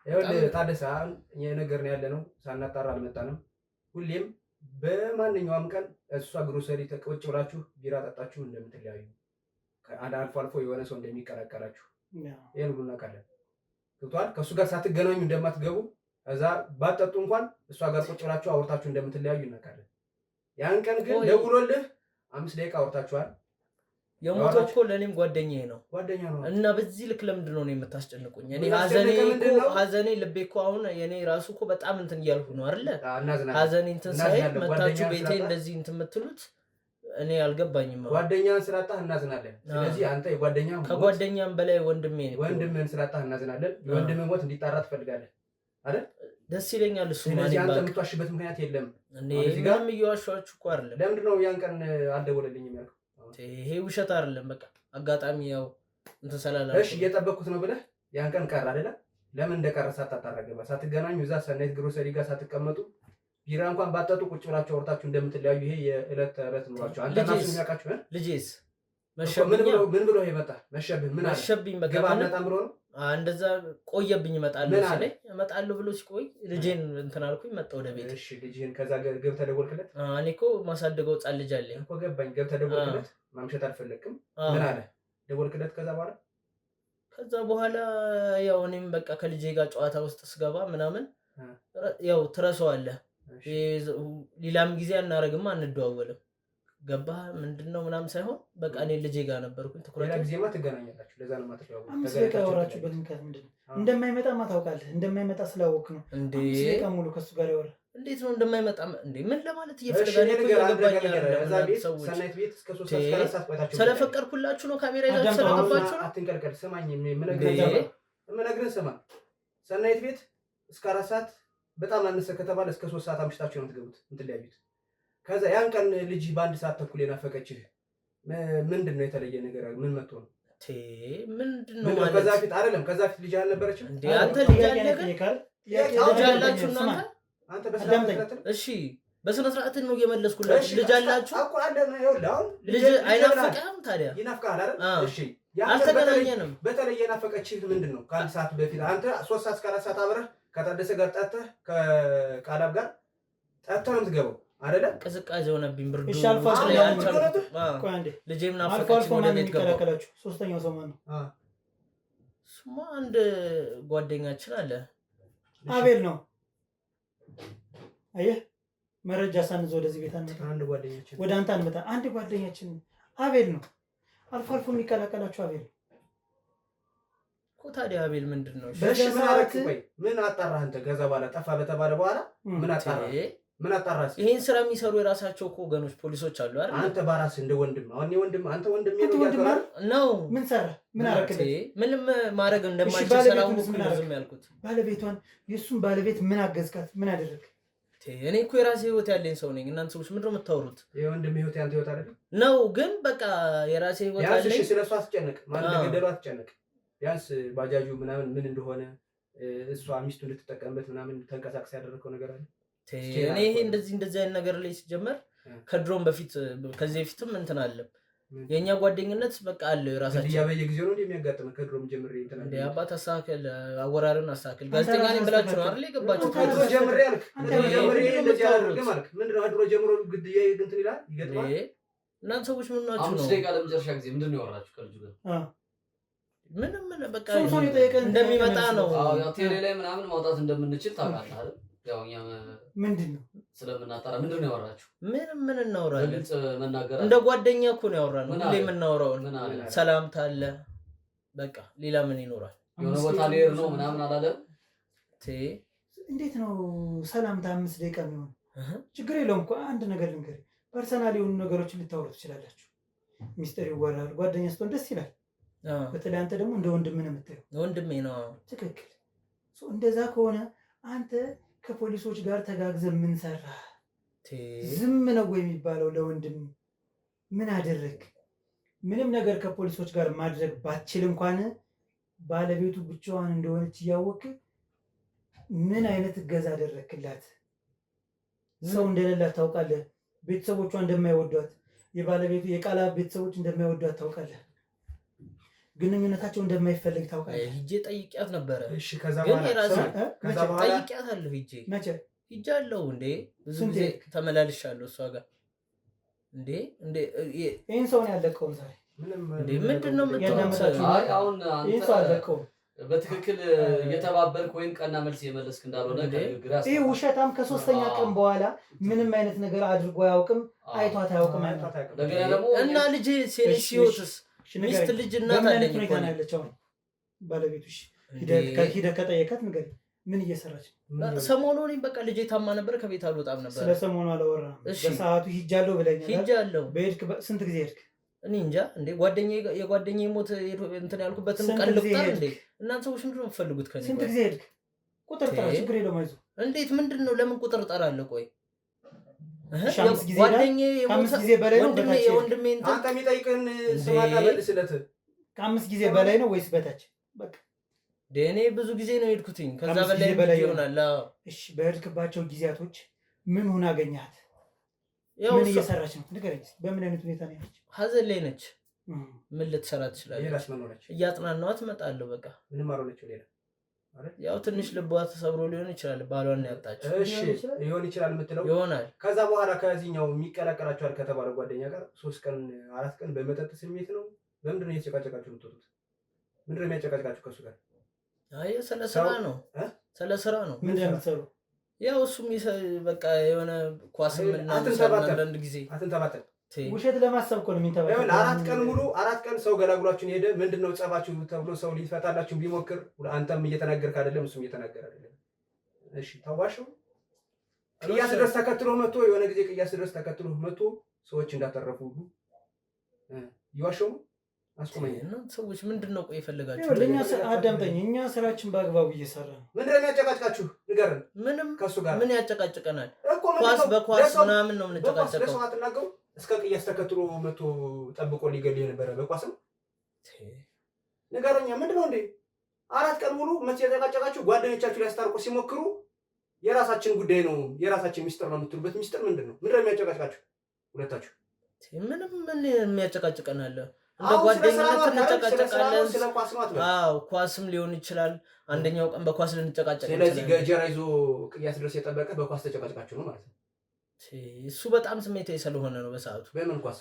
ይኸውልህ ታደሰ የነገርን ያለ ነው ሳናጣራ አልመጣንም። ሁሌም በማንኛውም ቀን እሷ ግሮሰሪ ተቆጭ ብላችሁ ቢራ ጠጣችሁ እንደምትለያዩ አልፎ አልፎ የሆነ ሰው እንደሚቀላቀላችሁ ይሄን ሁሉ እናውቃለን። ገብቶሃል? ከእሱ ጋር ሳትገናኙ እንደማትገቡ እዛ ባጠጡ እንኳን እሷ ጋር ቁጭ ብላችሁ አውርታችሁ እንደምትለያዩ እናውቃለን። ያን ቀን ግን ደውሎልህ 5 ደቂቃ አውርታችኋል። የሞተው እኮ ለእኔም ጓደኛዬ ነው እና በዚህ ልክ ለምንድን ነው የምታስጨንቁኝ? እኔ ሀዘኔ ልቤ እኮ አሁን የኔ ራሱ እኮ በጣም እንትን እያልኩ ነው አይደለ? ሀዘኔ እንትን ሳይ መታችሁ ቤቴ እንደዚህ እንትን የምትሉት እኔ አልገባኝም። ጓደኛን ስላጣህ እናዝናለን። ስለዚህ አንተ ከጓደኛም በላይ ወንድምህን ስላጣህ እናዝናለን። የወንድምህ ሞት እንዲጣራ ትፈልጋለህ አይደል? ደስ ይለኛል እሱ። ስለዚህ አንተ የምትዋሽበት ምክንያት የለም። ምንም እየዋሻችሁ እኮ አይደለም። ለምንድን ነው ያን ቀን አልደወለልኝም ያልከው? ይሄ ውሸት አይደለም። በቃ አጋጣሚ ያው እንትን ሰላላ። እሺ እየጠበቅኩት ነው ብለህ ያን ቀን ቀረ አይደለ? ለምን እንደቀረ ሳታጣራ ገባ? ሳትገናኙ እዛ ሰናይት ግሮሰሪ ጋር ሳትቀመጡ ቢራ እንኳን ባጠጡ ቁጭ ብላችሁ አውርታችሁ እንደምትለያዩ ይሄ የዕለት ተዕለት ኑሯችሁ አንተ ናችሁ የሚያውቃችሁ። ልጄስ ምን ብሎ ይመጣ መሸብህ? ምን አለ መሸብኝ? በቃ ገባ አልመጣም ብሎ ነው እንደዛ ቆየብኝ። እመጣለሁ ብሎ ሲቆይ ልጄን እንትን አልኩኝ፣ መጣ ወደ ቤት። እሺ ልጅህን ከዛ ገብተህ ደወልክለት? እኔ እኮ ማሳደገው ሕፃን ልጅ አለኝ እኮ ገባኝ። ገብተህ ደወልክለት? ማምሸት አልፈለግክም? ምን አለ? ደወልክለት? ከዛ በኋላ ያው እኔም በቃ ከልጄ ጋር ጨዋታ ውስጥ ስገባ ምናምን ያው ትረሳዋለህ። ሌላም ጊዜ አናረግም አንደዋወልም። ገባህ? ምንድነው ምናምን ሳይሆን በቃ እኔ ልጄ ጋር ነበርኩኝ። ሌላ ጊዜማ ትገናኛላችሁ። ለዛ ነው የማትደዋወሉ። 5 ደቂቃ ያወራችሁበት ምክንያት ምንድን ነው? እንደማይመጣማ ታውቃለህ። እንደማይመጣ ስላወቅ ነው 5 ደቂቃ ሙሉ ከሱ ጋር ያወራ። እንዴት ነው እንደማይመጣ? እንዴ ምን ለማለት እየፈለጋችሁ? ሰናይት ቤት እስከ 3 ሰዓት 4 ሰዓት ቆይታችሁ ስለፈቀድኩላችሁ ነው ካሜራ ይዛችሁ ስለገባችሁ ነው። አትንቀልቀል። ስማኝ፣ የምነግርህን ስማ። ሰናይት ቤት እስከ 4 ሰዓት በጣም አነሰ ከተባለ እስከ 3 ሰዓት አምሽታችሁ ነው የምትገቡት የምትለያዩት። ከዛ ያን ቀን ልጅ በ1 ሰዓት ተኩል የናፈቀችህ ምንድን ነው? የተለየ ነገር ምን መጥቶ ነው? ምንድነው ማለት? ከዛ ፊት አይደለም፣ ከዛ ፊት ልጅ አልነበረችም እንዴ? አንተ ልጅ አላችሁ እናንተ? አንተ በስርዓት እሺ፣ በስነ ስርዓት ነው እየመለስኩላችሁ። ልጅ አላችሁ እኮ አለ ነው። ይኸውልህ አሁን ልጅ አይናፍቅህም ታዲያ? ይናፍቅሃል አይደል? እሺ፣ አልተገናኘንም። በተለየ የናፈቀችህ ምንድን ነው? ከ1 ሰዓት በፊት አንተ 3 ሰዓት እስከ 4 ሰዓት አብረህ ከታደሰ ጋር ጠጥተህ ከቃላብ ጋር ጠጥተህ ነው የምትገባው አይደለ? ቅዝቃዜ ሆነብኝ፣ ብርዱ ልጄ ምናፈቀችኝ ወደ ቤት ገባሁ። ሶስተኛው ሰው ማን ነው? እሱማ አንድ ጓደኛችን አለ፣ አቤል ነው። አየህ፣ መረጃ ሳንይዝ ወደዚህ ቤት አንመጣም። አንድ ጓደኛችን ወደ አንተ አንመጣም። አንድ ጓደኛችን አቤል ነው። አልፎ አልፎ የሚቀላቀላችሁ አቤል ነው እኮ። ታዲያ አቤል ምንድን ነው? ምን አጣራህ አንተ? ከዛ በኋላ ጠፋ በተባለ በኋላ ምን አጣራህ? ምን አጣራህ? ይሄን ስራ የሚሰሩ የራሳቸው እኮ ወገኖች ፖሊሶች አሉ አይደል? አንተ ባራስ እንደ ወንድም አሁን ወንድም አንተ ወንድም ነው። ምን ሰራ? ምን አረክልህ? ምንም ማድረግ እንደማይችል ሰላም ዝም ያልኩት። ባለቤቷን የእሱን ባለቤት ምን አገዝካት? ምን አደረግ? እኔ እኮ የራሴ ህይወት ያለኝ ሰው ነኝ። እናንተ ሰዎች ምንድነው የምታወሩት? የወንድም ህይወት ያንተ ህይወት አይደል ነው? ግን በቃ የራሴ ህይወት አለኝ። እሺ፣ ስለሷ አትጨነቅ። ማን እንደገደሉ አትጨነቅ። ቢያንስ ባጃጁ ምናምን ምን እንደሆነ እሷ ሚስቱ እንድትጠቀምበት ምናምን ተንቀሳቅስ ያደረከው ነገር አለ? እኔ ይሄ እንደዚህ አይነት ነገር ላይ ሲጀመር ከድሮም በፊት ከዚህ በፊትም እንትን አለ የኛ ጓደኝነት በቃ አለ ራሳችን ያ በየጊዜው ነው እንደሚያጋጥም ከድሮም ጀምሬ እንትን እንደ አባት አስተካከል አወራርን አስተካከል ጋዜጠኛ ነኝ ብላችሁ ነው አይደል የገባችሁት? ከድሮ ጀምሬ አልክ ጀምሬ እንደዚህ አላደርግም አልክ። ምንድነው ከድሮ ጀምሮ ግድያ እንትን ይላል ይገጥማል። እናንተ ሰዎች ምን ናችሁ ነው? 5 ደቂቃ ለመጨረሻ ጊዜ ምንድነው ያወራችሁ ከልጁ ጋር? ምንም በቃ እንደሚመጣ ነው። አዎ ያው ቴሌ ላይ ምናምን ማውጣት እንደምንችል ታውቃለህ አይደል? ያው እኛ ምንድነው ስለምናጣራ ምንድነው ያወራችሁ? ምን እናወራለን? በግልጽ መናገር እንደ ጓደኛ እኮ ነው ያወራነው። ሁሌ የምናወራው ሰላምታ አለ በቃ ሌላ ምን ይኖራል? የሆነ ቦታ ልሄድ ነው ምናምን አላለም። እንዴት ነው ሰላምታ 5 ደቂቃ የሚሆን? ችግር የለውም እኮ አንድ ነገር ልንገርህ፣ ፐርሰናል የሆኑ ነገሮችን ልታወሩ ትችላላችሁ። ሚስጥር ይወራል። ጓደኛ ስትሆን ደስ ይላል። በተለይ አንተ ደግሞ እንደ ወንድም ነው የምታየው። ወንድሜ ነው። ትክክል። እንደዛ ከሆነ አንተ ከፖሊሶች ጋር ተጋግዘህ ምን ሰራ? ዝም ነው የሚባለው? ለወንድም ምን አደረግ? ምንም ነገር ከፖሊሶች ጋር ማድረግ ባትችል እንኳን ባለቤቱ ብቻዋን እንደሆነች እያወቅ ምን አይነት እገዛ አደረክላት? ሰው እንደሌላት ታውቃለህ። ቤተሰቦቿ እንደማይወዷት፣ የባለቤቱ የቃላ ቤተሰቦች እንደማይወዷት ታውቃለህ። ግንኙነታቸው እንደማይፈልግ ታውቃለህ። ሂጄ ጠይቂያት ነበረ። እሺ ከዛ ግን በኋላ ጠይቂያታለሁ። መቼ ሂጃለሁ እንዴ? ብዙ ጊዜ ተመላልሻለሁ እሷ ጋር። እንዴ ይህን ሰው ነው ያለቀውን ዛሬ ምንድን ነው የምትለው? አሁን ይህን ሰው አለቀውን በትክክል እየተባበርክ ወይም ቀና መልስ እየመለስክ እንዳልሆነ ከግራ ይህ ውሸታም ከ3ኛ ቀን በኋላ ምንም አይነት ነገር አድርጎ አያውቅም፣ አይቷት አያውቅም። እና ልጅ ሴኔሲዮትስ ሚስት ልጅ እናት አለኝ እኮ ነው ያለችው። ባለቤቱ ሂደህ ከጠየቃት ንገሪኝ፣ ምን እየሰራች ነው? ሰሞኑን በቃ ልጄ ታማ ነበር፣ ከቤት አልወጣም ነበር። ስለ ሰሞኑ አላወራም። በሰዓቱ ሂጃለሁ ብለኛል። ሂጃለሁ። በሄድክ ስንት ጊዜ ሄድክ? እኔ እንጃ እንዴ የጓደኛዬ ሞት እንትን ያልኩበትን ቀን ልቁጠር እንዴ? እናንተ ሰዎች ምንድን ነው የምትፈልጉት ከኔ? ስንት ጊዜ ሄድክ? ቁጥር ጥራ፣ ችግር የለውም አይዞህ። እንዴት ምንድን ነው? ለምን ቁጥር እጠራለሁ? ቆይ ከአምስት ጊዜ በላይ ነው በታች? የወንድሜ እንትን አንተ የሚጠይቅህን ስማና መልስለት። ከ5 ጊዜ በላይ ነው ወይስ በታች? በቃ እኔ ብዙ ጊዜ ነው የሄድኩትኝ፣ ከዛ በላይ ይሆናል። እሺ በሄድክባቸው ጊዜያቶች ምን ሆነ አገኘሃት? ምን እየሰራች ነው? ንገረኝ። በምን አይነት ሁኔታ ነው ያለች? ሀዘን ላይ ነች። ምን ልትሰራ ትችላለች? እያጽናናኋት እመጣለሁ። በቃ ምንም አልሆነችም። ሌላ ያው ትንሽ ልቧ ተሰብሮ ሊሆን ይችላል። ባሏን ያጣችው ሊሆን ይችላል የምትለው ይሆናል። ከዛ በኋላ ከዚህኛው የሚቀላቀላቸዋል ከተባለ ጓደኛ ጋር 3 ቀን 4 ቀን በመጠጥ ስሜት ነው። በምንድን ነው እየተጨቃጨቃችሁ የምትወጡት? ምንድን ነው የሚያጨቃጭቃችሁ ከእሱ ጋር? አይ ስለ ስራ ነው፣ ስለ ስራ ነው። ምንድን ነው የምትሰሩ? ያው እሱም በቃ የሆነ ኳስ አንዳንድ ጊዜ አትንተባተል። ውሸት ለማሰብ እኮ ነው የሚንተባተል። 4 ቀን ሙሉ 4 ቀን ሰው ገላግሏችሁን ሄደ። ምንድነው ጸባችሁ ተብሎ ሰው ሊፈታላችሁ ቢሞክር አንተም እየተናገርክ አይደለም፣ እሱም እየተናገር አይደለም። እሺ ታዋሽው። ቅያስ ድረስ ተከትሎ መጥቶ የሆነ ጊዜ ቅያስ ድረስ ተከትሎ መጥቶ ሰዎች እንዳተረፉ ሁሉ ይዋሽው። አስቆመኝ። ሰዎች ምንድነው ቆይ የፈለጋችሁ? ለኛ አዳምጠኝ። እኛ ስራችን በአግባቡ እየሰራ ነው። ምንድነው የሚያጨቃጭቃችሁ? ንገረን። ምንም ከሱ ጋር ምን ያጨቃጭቀናል? ኳስ በኳስ ምናምን ነው የምንጨቃጨቀው። ለሰው አትናገሩ። እስከ ቅያስ ተከትሎ መጥቶ ጠብቆ ሊገልህ የነበረ በኳስም ንገረኛ። ምንድነው እንዴ 4 ቀን ሙሉ መቼ ያጨቃጨቃችሁ? ጓደኞቻችሁ ሊያስታርቁ ሲሞክሩ የራሳችን ጉዳይ ነው የራሳችን ሚስጥር ነው የምትሉበት ሚስጥር ምንድነው? ምንድነው የሚያጨቃጭቃችሁ ሁለታችሁ? ምንም ምን የሚያጨቃጭቀናል? እንደ ጓደኝነት እንጨቃጨቃለን። አዎ ኳስም ሊሆን ይችላል። አንደኛው ቀን በኳስ ልንጨቃጨቅ ይችላል። ስለዚህ ገጀራ ይዞ ቅያስ ድረስ የጠበቀ በኳስ ተጨቃጭቃችሁ ነው ማለት ነው። እሱ በጣም ስሜታዊ ስለሆነ ነው በሰዓቱ። በምን ኳስ?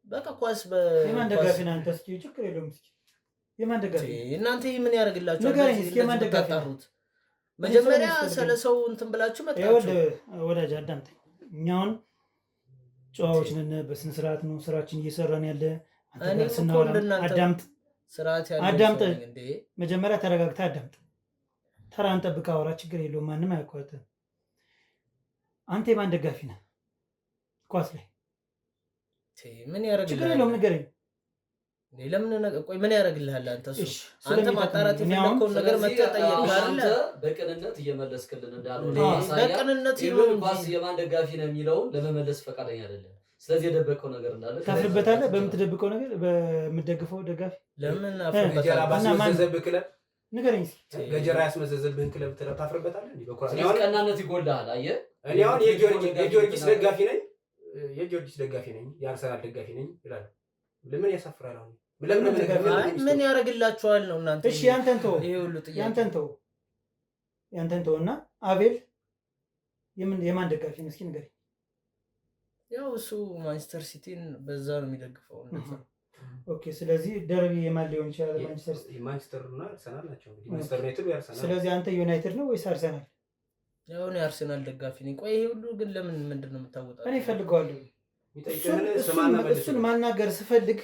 በቃ ኳስ የማን ደጋፊ ነህ አንተ? እስኪ ችግር የለውም። እስኪ የማን ደጋፊ እናንተ ምን ያደርግላችኋል? ንገረኝ እስኪ የማን ደጋፊ ነው? መጀመሪያ ስለ ሰው እንትን ብላችሁ መጣችሁ። ወዳጅ አዳምጠኝ። እኛውን ጨዋዎች ነን። በስነ ስርዓት ነው ስራችን እየሰራን ያለ። አንተ ስናወራ አዳምጥ። ስርዓት ያለው አዳምጥ። መጀመሪያ ተረጋግተህ አዳምጥ። ተራን ጠብቀህ አውራ። ችግር የለውም። ማንም አያቋርጥም። አንተ የማን ደጋፊ ነህ? ኳስ ላይ ምን ያደርግልሃል? ችግር የለውም ንገረኝ። ቆይ ምን ያደርግልሃል? አንተ ማጣራት የፈለከውን ነገር መጠየቅ አለ። በቅንነት እየመለስክልን እንዳልሆነ በቅንነት ኳስ የማን ደጋፊ ነው የሚለውን ለመመለስ ፈቃደኛ አይደለም። ስለዚህ የደበቀው ነገር እንዳለ ታፍርበታለህ። በምትደብቀው ነገር በምትደግፈው ደጋፊ ለምን አፍርበታለህ? ክለብ ንገረኝ። ገጀራ ያስመዘዘብህን ክለብ ታፍርበታለህ? ቀናነት ይጎልሃል። አየህ እኔ አሁን የጊዮርጊስ ደጋፊ ነኝ፣ የጊዮርጊስ ደጋፊ ነኝ፣ የአርሰናል ደጋፊ ነኝ ይላል። ለምን ያሳፍራል? አሁን ምን ያደርግላችኋል ነው እናንተ? እሺ ያንተን ተው ያንተን ተውና አቤል የማን ደጋፊ ነው? እስኪ ንገረኝ። ያው እሱ ማንቸስተር ሲቲን በዛ ነው የሚደግፈው እንደዛ። ኦኬ ስለዚህ ደርቢ የማን ሊሆን ይችላል? ማንቸስተር እና አርሰናል ናቸው እንግዲህ። ማንቸስተር ዩናይትድ ወይ አርሰናል። ስለዚህ አንተ ዩናይትድ ነው ወይስ አርሰናል? ያው እኔ አርሰናል ደጋፊ ነኝ። ቆይ ይሄ ሁሉ ግን ለምን ምንድነው የምታወጣው? እኔ ፈልገዋለሁ። እሱን ማናገር ስፈልግ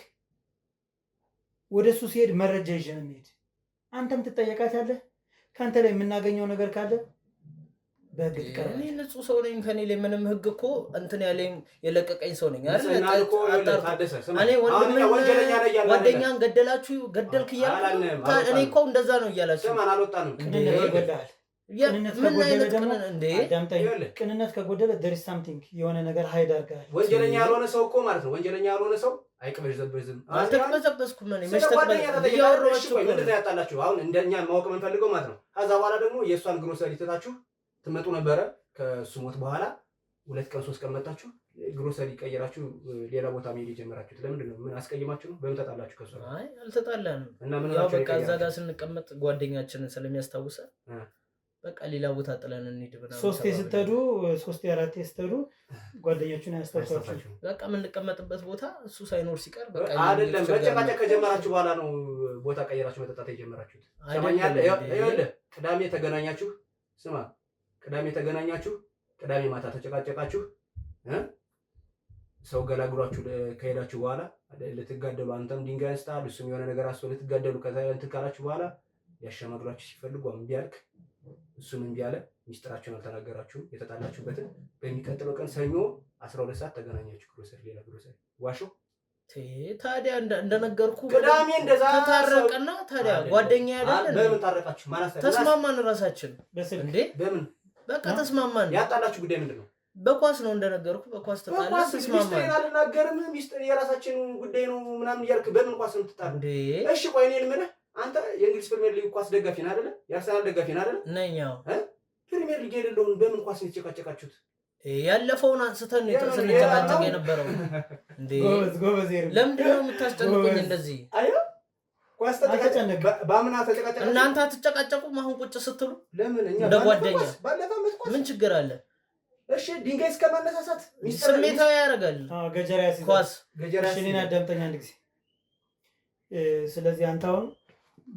ወደሱ ሲሄድ መረጃ ይዤ ነው የምሄድ። አንተም ትጠየቃታለህ። ከአንተ ላይ የምናገኘው ነገር ካለ በህግ ትቀርባለህ። እኔ ንጹህ ሰው ነኝ። ከኔ ላይ ምንም ህግ እኮ እንትን ያለኝ የለቀቀኝ ሰው ነኝ አይደል? እኔ ጓደኛን ገደልክ እያልኩ እኔ እኮ እንደዛ ነው እያላችሁ ማን አልወጣንም። ቅንነት ከጎደለ there is something የሆነ ነገር ሀይድ አድርገሃል። ወንጀለኛ ያልሆነ ሰው እኮ ማለት ነው። ወንጀለኛ ያልሆነ ሰው አይቀበዝበዝም። አልተቀበዘበዝኩም። እኔ ምንድን ነው ያጣላችሁ? አሁን እንደኛ ማወቅ የምንፈልገው ማለት ነው። ከዛ በኋላ ደግሞ የእሷን ግሮሰሪ ትታችሁ ትመጡ ነበረ። ከሱ ሞት በኋላ 2 ቀን 3 ቀን መጣችሁ ግሮሰሪ ቀየራችሁ ሌላ ቦታ መሄድ የጀመራችሁት ለምንድን ነው? ምን አስቀይማችሁ ነው? በምን ተጣላችሁ ከሱ? አይ አልተጣላንም። እና ምን ያው በቃ እዛ ጋር ስንቀመጥ ጓደኛችንን ስለሚያስታውሰን በቃ ሌላ ቦታ ጥለን እንሂድ ብለናል። 3 ስትሄዱ 3 4 ስትሄዱ ጓደኞቹን ያስታውሳችሁ። በቃ የምንቀመጥበት ቦታ እሱ ሳይኖር ሲቀር በቃ አይደለም። መጨቃጨቅ ከጀመራችሁ በኋላ ነው ቦታ ቀየራችሁ መጠጣት የጀመራችሁት። ሰማኛለህ? ይኸውልህ ቅዳሜ ተገናኛችሁ። ስማ ቅዳሜ ተገናኛችሁ፣ ቅዳሜ ማታ ተጨቃጨቃችሁ፣ ሰው ገላግሏችሁ ከሄዳችሁ በኋላ ልትጋደሉ፣ አንተም ድንጋይ አንስታል እሱም የሆነ ነገር አስቶ ልትጋደሉ እንትን ካላችሁ በኋላ ያሸማግሏችሁ ሲፈልጉ እምቢ አልክ፣ እሱም እምቢ አለ። ሚስጥራችሁን አልተናገራችሁም። የተጣላችሁበትን በሚቀጥለው ቀን ሰኞ 12 ሰዓት ተገናኛችሁ ግሮሰሪ፣ ሌላ ግሮሰሪ። ዋሾ ታዲያ እንደነገርኩ ቅዳሜ እንደዛ ተታረቀና ታዲያ ጓደኛ ያደለ በምን ታረቃችሁ? ተስማማን ራሳችን እንዴ? በምን በቃ ተስማማን። ያጣላችሁ ጉዳይ ምንድነው? በኳስ ነው እንደነገርኩ። በኳስ ተጣላን፣ ተስማማን። ሚስጥር አልናገርም፣ ሚስጥር የራሳችን ጉዳይ ነው ምናምን እያልክ በምን ኳስ ነው የምትጣሉ እንዴ? እሺ ቆይ እኔ ልምልህ፣ አንተ የእንግሊዝ ፕሪሚየር ሊግ ኳስ ደጋፊ ነህ አይደለ? የአርሰናል ደጋፊ ነህ አይደለ? ነኝ። ፕሪሚየር ሊግ የሌለውን በምን ኳስ ነው የተጨቃጨቃችሁት? ያለፈውን አንስተን ስንጨቃጨቅ የነበረው እንዴ? ጎበዝ ለምንድን ነው የምታስጨንቁኝ እንደዚህ? አዩ ኳስ ተጨቃጨቅ ባምና ተጨቃጨቅ። እናንተ አትጨቃጨቁም? አሁን ቁጭ ስትሉ ለምን? እኛ እንደ ጓደኛ ምን ችግር አለ? እሺ ድንጋይ እስከማነሳሳት ስሜታዊ ያደርጋል ገጀራ ኳስ። እሺ እኔን አዳምጠኝ አንድ ጊዜ። ስለዚህ አንተ አሁን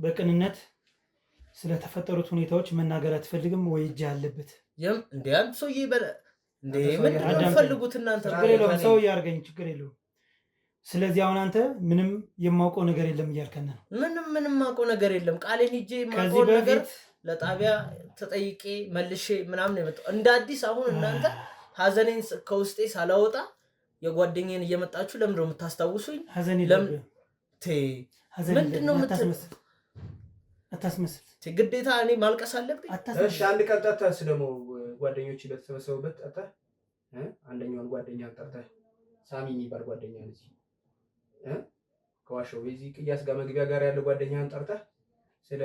በቅንነት ስለተፈጠሩት ሁኔታዎች መናገር አትፈልግም ወይ? እጅ አለበት እንዴ? አንተ ሰውዬ እንዴ ምንድን ነው የምትፈልጉት እናንተ? ችግር የለውም ሰው ያርገኝ፣ ችግር የለውም። ስለዚህ አሁን አንተ ምንም የማውቀው ነገር የለም እያልከን ነው? ምንም የማውቀው ነገር የለም። ቃሌን ሂጄ የማውቀው ነገር ለጣቢያ ተጠይቄ መልሼ ምናምን የመጣው እንደ አዲስ። አሁን እናንተ ሀዘኔን ከውስጤ ሳላወጣ የጓደኛዬን እየመጣችሁ ለምንድን ነው የምታስታውሱኝ? ሀዘኔ ምንድን ነው አታስመስል። ግዴታ እኔ ማልቀስ አለብኝ? እሺ አንድ ቀን ጠርተህ ደግሞ ጓደኞች በተሰበሰቡበት ጠርተህ አንደኛውን ጓደኛ ጠርተህ ሳሚ የሚባል ጓደኛ ነች ከዋሻው በዚህ ቅያስ ጋር መግቢያ ጋር ያለ ጓደኛህን ጠርተህ ስለ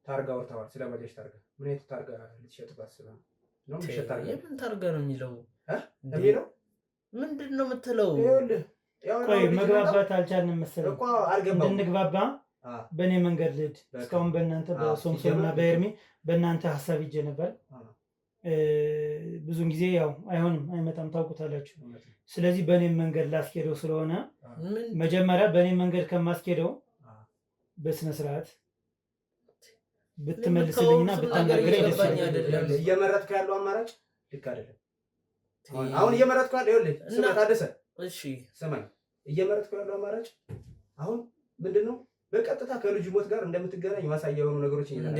ታርጋ ወርተዋል። ስለ ባጃጅ ታርጋ ምን አይነት ታርጋ ልትሸጥባት ስለሆነ ነው? ምሽት ታርጋ የምን ታርጋ ነው የሚለው የሚለው ምንድን ነው የምትለው? ቆይ መግባባት አልቻልንም መሰለኝ እኮ አልገባም። እንድንግባባ በእኔ መንገድ ልሂድ። እስካሁን በእናንተ በሶምሶምና በኤርሚ በእናንተ ሀሳብ ይዤ ነበር። ብዙን ጊዜ ያው አይሆንም አይመጣም ታውቁታላችሁ። ስለዚህ በእኔ መንገድ ላስኬደው ስለሆነ መጀመሪያ በእኔ መንገድ ከማስኬደው በስነ ስርዓት ብትመልስልኝና ብታናግረኝ ደስ ይለኛል። እየመረጥከው ያለው አማራጭ ልክ አይደለም። አሁን እየመረጥከው ያለው ይኸውልህ ስማ ታደሰ፣ እሺ ስማኝ፣ እየመረጥከው ያለው አማራጭ አሁን ምንድነው? በቀጥታ ከልጁ ሞት ጋር እንደምትገናኝ ማሳያ የሆኑ ነገሮች ይላል።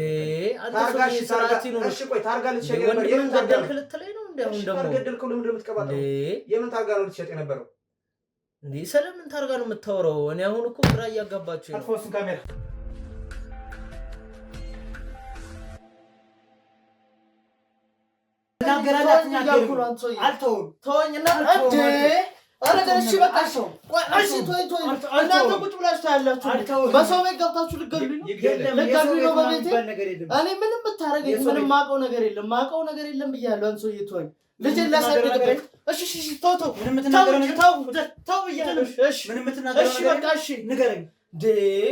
ታርጋሽ ሰራቲ ነው። እሺ ቆይ ታርጋ ልትሸጥ ነበር? የምን ታርጋ ልትለኝ ነው? እንደው ታርጋ ገደልከው ለምን እንደምትቀባጠው? የምን ታርጋ ነው ልትሸጥ የነበረው? እንዴ ስለምን ታርጋ ነው የምታወራው? እኔ አሁን እኮ ግራ እያጋባችሁ ነው። አጥፎስ ካሜራ ናገራላትና አልተውም ተወኝና እንዴ አረጋሽ በቃሽ። እሺ ቶይ እናንተ ቁጭ ብላችሁ ታያላችሁ። በሰው ቤት ገብታችሁ ልትገሉኝ ነው በቤቴ። እኔ ምንም ብታረገኝ ምንም ማቀው ነገር የለም ብያለሁ። አንሶ ይቶኝ ልጅ ላሳድግበት እሺ ተው ምንም የምትናገረው ነገር ተው ብያለሁ። እሺ ምንም የምትናገረው ነገር በቃ እሺ ንገረኝ።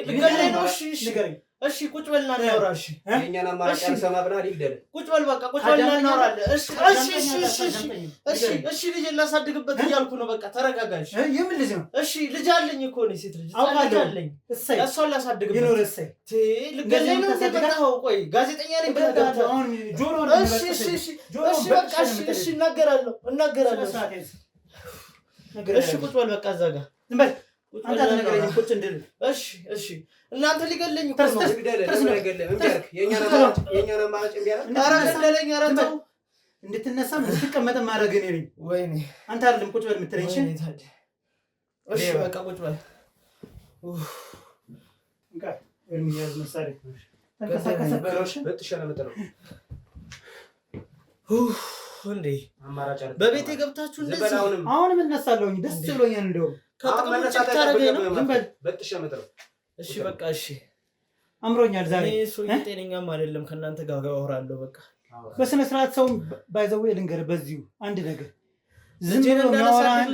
ልገለኝ ነው። እሺ ንገረኝ። እሺ ቁጭ በልና እናውራ። እሺ የእኛን አማራጭ አልሰማ ብለሃል። ይግደል። ቁጭ በል በቃ ቁጭ በልና እናወራለን። እሺ ልጅ ላሳድግበት እያልኩ ነው። በቃ ተረጋጋ። የምን ልጅ ነው? እሺ ልጅ አለኝ እኮ ነው። ሴት ልጅ አውቃለኝ። እሷን ላሳድግበት ይኖር። እሰይ ልገለኝ ነው የመጣኸው? ቆይ ጋዜጠኛ ነኝ ብለህ ገብተህ አሁን ጆሮ እሺ በቃ እሺ እናገራለሁ። እሺ ቁጭ በል በቃ እዛ ጋር ዝም በል አንተ አትነግረኝ። ቁጭ እንድል እሺ እናንተ ሊገለኝ እኮ ነው። የእኛን አማራጭ እምቢ አለ። ኧረ ገደለኝ። ኧረ ተው። እንድትነሳም እንድትቀመጥም ማድረግ እኔ ነኝ። ወይኔ አንተ አይደለም ቁጭ በል የምትለኝ። እሺ በቃ ቁጭ በል። የሚያዝ መሳሪያ ተንቀሳቀሰ። በጥሻለ መጠለው እንዴ አማራጭ አለ። በቤቴ ገብታችሁ እንደዚህ አሁንም እነሳለሁኝ። ደስ ብሎኛል። እንደውም ከጥቅም ውጭ ታረገኝ ነው። ዝም በል በጥሻለ መጠለው። እሺ በቃ እሺ አምሮኛል ዛሬ። እኔ ሰው ጤነኛም አይደለም። ከእናንተ ጋር አወራለሁ። በቃ በስነ ስርዓት ሰው ባይዘው ልንገርህ፣ በዚሁ አንድ ነገር ዝም ብሎ የሚያወራህን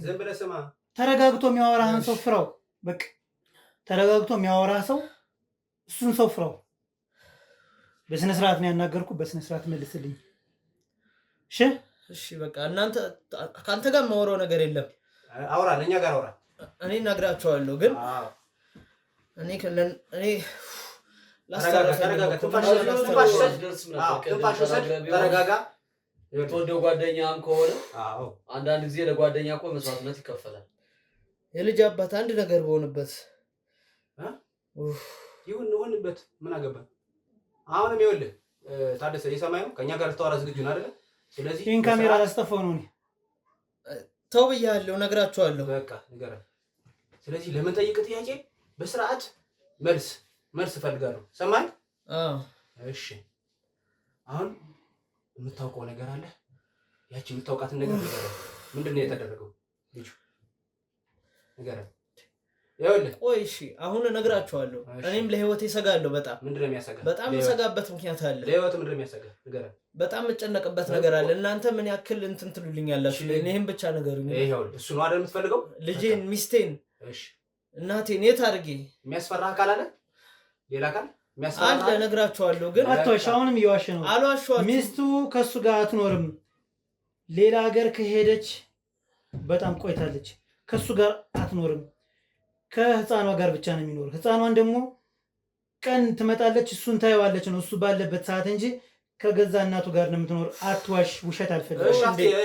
ዝም ብለህ ስማ። ተረጋግቶ የሚያወራህን ሰው ፍራው። በቃ ተረጋግቶ የሚያወራህ ሰው እሱን ሰው ፍራው። በስነ ስርዓት ነው ያናገርኩህ። በስነ ስርዓት መልስልኝ። እሺ በቃ እናንተ ከአንተ ጋር የማወራው ነገር የለም። አውራ፣ ለእኛ ጋር አውራ። እኔ እነግራቸዋለሁ ግን እኔ ተረጋጋ። የምትወደው ጓደኛም ከሆነ አንዳንድ ጊዜ ለጓደኛ እኮ መስዋዕትነት ይከፈላል። የልጅ አባት አንድ ነገር በሆንበት ይሁንበት ምን አገባን? አሁንም ይኸውልህ ታደሰ የሰማይ ነው። ከእኛ ጋር ልታወራ ዝግጁ ነው አይደለ? ስለዚህ ይህን ካሜራ ላስጠፋው ነው። ተው ብያለሁ፣ እነግራቸዋለሁ። በቃ ንገረን። ስለዚህ ለምንጠይቅ ጥያቄ በስርዓት መልስ እፈልጋለሁ። ሰማኝ? እሺ አሁን የምታውቀው ነገር አለ? ያቺ የምታውቃትን ነገር ንገረን። ምንድን ነው የተደረገው? ልጁ ንገረን። ይኸውልህ ቆይ እሺ አሁን እነግራቸዋለሁ። እኔም ለህይወቴ እሰጋለሁ በጣም። ምንድን ነው የሚያሰጋ? በጣም የምሰጋበት ምክንያት አለ። ለህይወት ምንድን ነው የሚያሰጋ? ንገረን። በጣም የምጨነቅበት ነገር አለ። እናንተ ምን ያክል እንትን ትሉልኛላችሁ? እኔህም ብቻ ነገሩኝ። ይኸውልህ እሱ ነው አይደል የምትፈልገው? ልጄን፣ ሚስቴን፣ እናቴን የት አድርጌ? የሚያስፈራ አካል አለ? ሌላ አካል የሚያስፈራ አለ? እነግራቸዋለሁ ግን አትዋሽ። አሁንም እየዋሸ ነው። አልዋሸኋትም። ሚስቱ ከእሱ ጋር አትኖርም። ሌላ ሀገር ከሄደች በጣም ቆይታለች። ከእሱ ጋር አትኖርም። ከህፃኗ ጋር ብቻ ነው የሚኖር። ህፃኗን ደግሞ ቀን ትመጣለች፣ እሱን ታየዋለች ነው እሱ ባለበት ሰዓት እንጂ ከገዛ እናቱ ጋር ነው የምትኖር። አትዋሽ፣ ውሸት አልፈልግም።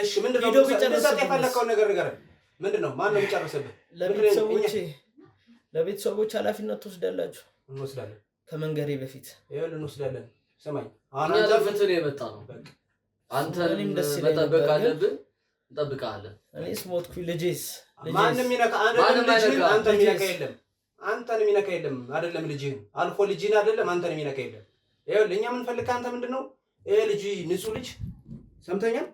እሺ ምንድነው የፈለከውን ነገር ንገረን። ምንድነው? ማን ነው የሚጨርስብህ? ለቤተሰቦች ኃላፊነት ትወስዳላችሁ? እንወስዳለን። ከመንገሬ በፊት ይኸውልህ እንወስዳለን። ስማኝ፣ እኛ ለፍትህ ነው የመጣ ነው። አንተን መጠበቅ አለብን፣ እንጠብቅሃለን። እኔስ ሞትኩኝ፣ ልጄስ ማንም ይነካ አንተን የሚነካ የለም። አይደለም ልጅህን አልፎ ልጅህን አይደለም አንተን የሚነካ የለም። ይኸውልህ እኛ የምንፈልግ ከአንተ ምንድን ነው? ይሄ ልጅ ንጹህ ልጅ ሰምተኛል።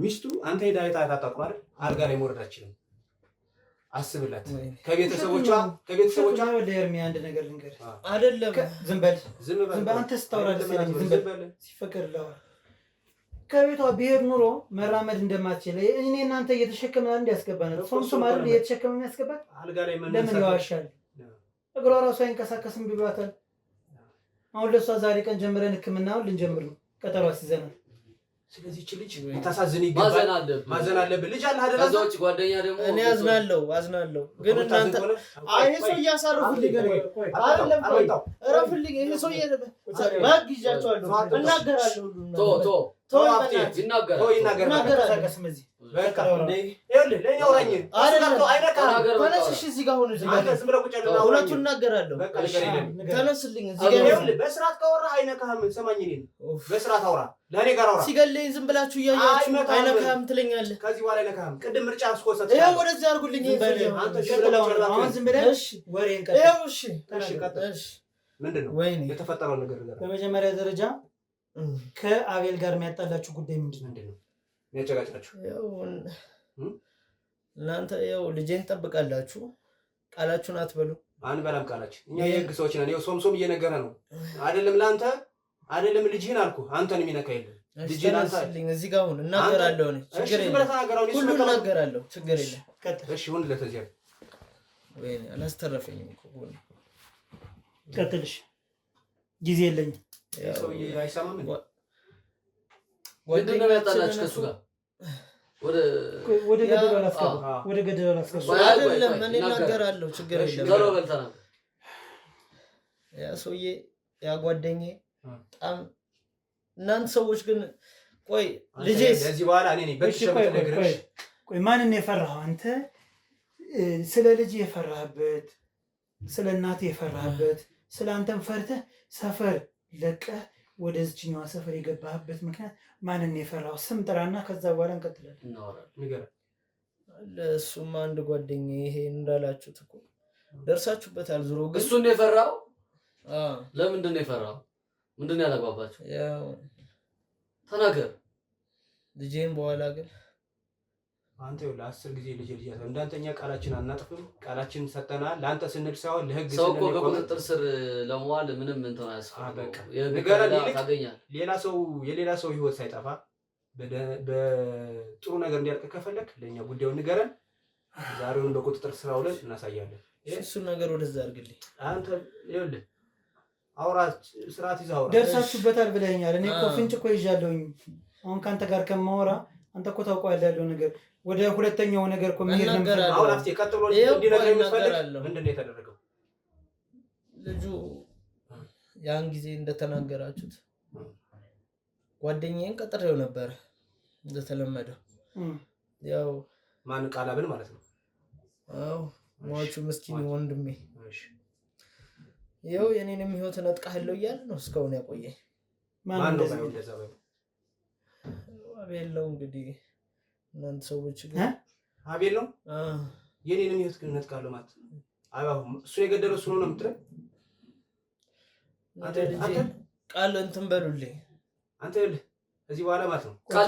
ሚስቱ አንተ ሄዳ አታውቅም አይደል? አልጋ ላይ መውረድ አትችልም። አስብላት። ከቤተሰቦቿ ለኤርሚ አንድ ነገር ልንገርህ። አይደለም ዝም በል አንተ ስታወራ ደስ ይለኛል። ዝም በል ሲፈቀድልህ ከቤቷ ብሄድ ኑሮ መራመድ እንደማትችል እኔ እናንተ እየተሸከምን አንድ ያስገባናል። ሶምሶም አይደል እየተሸከመ የሚያስገባት? ለምን ይዋሻል? እግሯ ራሱ አይንቀሳቀስም ብሏታል። አሁን ለሷ ዛሬ ቀን ጀምረን ሕክምናውን ልንጀምር ነው። ቀጠሮ አስይዘናል። ስለዚህ እቺ ልጅ ታሳዝን ይገባል። ማዘን አለብህ። ልጅ አለ አይደል? ከዛ ውጭ ጓደኛ ደግሞ እኔ አዝናለሁ ግን እናንተ ይሄ ሰው እያሳረፉልኝ ነው። አይደለም እረፍልኝ። ይሄ ሰው ይዣቸዋለሁ፣ እናገራለሁ። ሁለቱን እናገራለሁ። ተነስልኝ። በስርዓት ካወራህ አይነካህም። ሰማኝ፣ እኔን በስርዓት አውራ። ለእኔ ጋር አውራ። ሲገለኝ ዝም ብላችሁ እያያችሁ አይነካህም ትለኛለህ። ከዚህ በኋላ አይነካህም። ቅድም ምርጫ አስኮሰት። ይኸው ወደዚህ አድርጉልኝ። ምንድን ነው የተፈጠረው ነገር? በመጀመሪያ ደረጃ ከአቤል ጋር የሚያጣላችሁ ጉዳይ ምንድን ነው? የሚያጨቃጭቃችሁ እናንተ ያው ልጄን ትጠብቃላችሁ፣ ቃላችሁን አትበሉ። አንበላም ቃላችን። እኛ የህግ ሰዎች ነን። ይኸው ሶምሶም እየነገረ ነው አይደለም? ለአንተ አይደለም ልጅህን አልኩህ፣ አንተን የሚነካ የለም። ልጅልኝ እዚህ ጋር አሁን እናገራለሁ እኔ ችግር የለም ሁሉ እናገራለሁ ችግር የለም እሺ ሁን ለተዚያ ወይኔ አላስተረፈኝም እኮ ሁሉ ቀጥልሽ ጊዜ የለኝም ሰውዬ አይሰማም ወንድም ነው ያጣላችሁ ከሱ ጋር ወደ ገደል አላስገባም ወደ ገደል አላስገባም አይደለም እኔ እናገራለሁ ችግር የለም ተሎ በልተና ያ ሰውዬ ያ ጓደኛዬ በጣም እናንተ ሰዎች ግን ቆይ ልጄ ለዚህ በኋላ እኔ ነኝ በትሸም ተነግረሽ ቆይ ማንን የፈራኸው አንተ ስለ ልጅ የፈራህበት ስለ እናት የፈራህበት ስለ አንተም ፈርተህ ሰፈር ለቀህ ወደዚህኛው ሰፈር የገባህበት ምክንያት ማንን የፈራው ስም ጥራና ከዛ በኋላ እንቀጥላለን ንገረን ለሱማ አንድ ጓደኛዬ ይሄ እንዳላችሁት እኮ ደርሳችሁበታል ዙሮ ግን እሱን የፈራው ለምንድን ነው የፈራው ምንድነው ያላግባባችሁ ያው ተናገር ልጄን በኋላ ግን አንተ ይኸውልህ 10 ጊዜ ልጅ ያለው እንዳንተኛ ቃላችን አናጥፍም ቃላችን ሰጠናል ለአንተ ስንል ሳይሆን ለህግ ሰው እኮ በቁጥጥር ስር ለመዋል ምንም እንትን አያስፈልግም ንገረን ታገኛል የሌላ ሰው ህይወት ሳይጠፋ በጥሩ ነገር እንዲያልቅ ከፈለክ ለኛ ጉዳዩን ንገረን ዛሬውን በቁጥጥር ስር አውለን እናሳያለን እሱን ነገር ወደዛ አድርግልኝ አንተ ይኸውልህ አውራት ስርዓት ይዘህ አውራ ደርሳችሁበታል ብለኸኛል እኔ እኮ ፍንጭ እኮ ይዣለሁኝ አሁን ካንተ ጋር ከማወራ አንተ እኮ ታውቀዋለህ ያለው ነገር ወደ ሁለተኛው ነገር እኮ መሄድ ነው አሁን አፍቴ ቀጥሎ እንዲነገር የምትፈልግ ምንድነው የተደረገው ልጁ ያን ጊዜ እንደተናገራችሁት ጓደኛዬን ቀጥሬው ነበር እንደተለመደው ያው ማን ቃላብን ማለት ነው አው ሟቹ ምስኪን ወንድሜ ያው የኔንም ህይወት ነጥቃለሁ እያለ ነው እስካሁን ያቆየኝ ማን ነው እንደዛ ባይ አቤል ነው እንግዲህ እናንተ ሰዎች ግን አቤል ነው የኔንም ህይወት ግን ነጥቃለሁ ማለት አባው እሱ የገደለው እሱ ነው የምትለው አንተ ቃል እንትን በሉልኝ አንተ እዚህ በኋላ ማለት ነው ቃል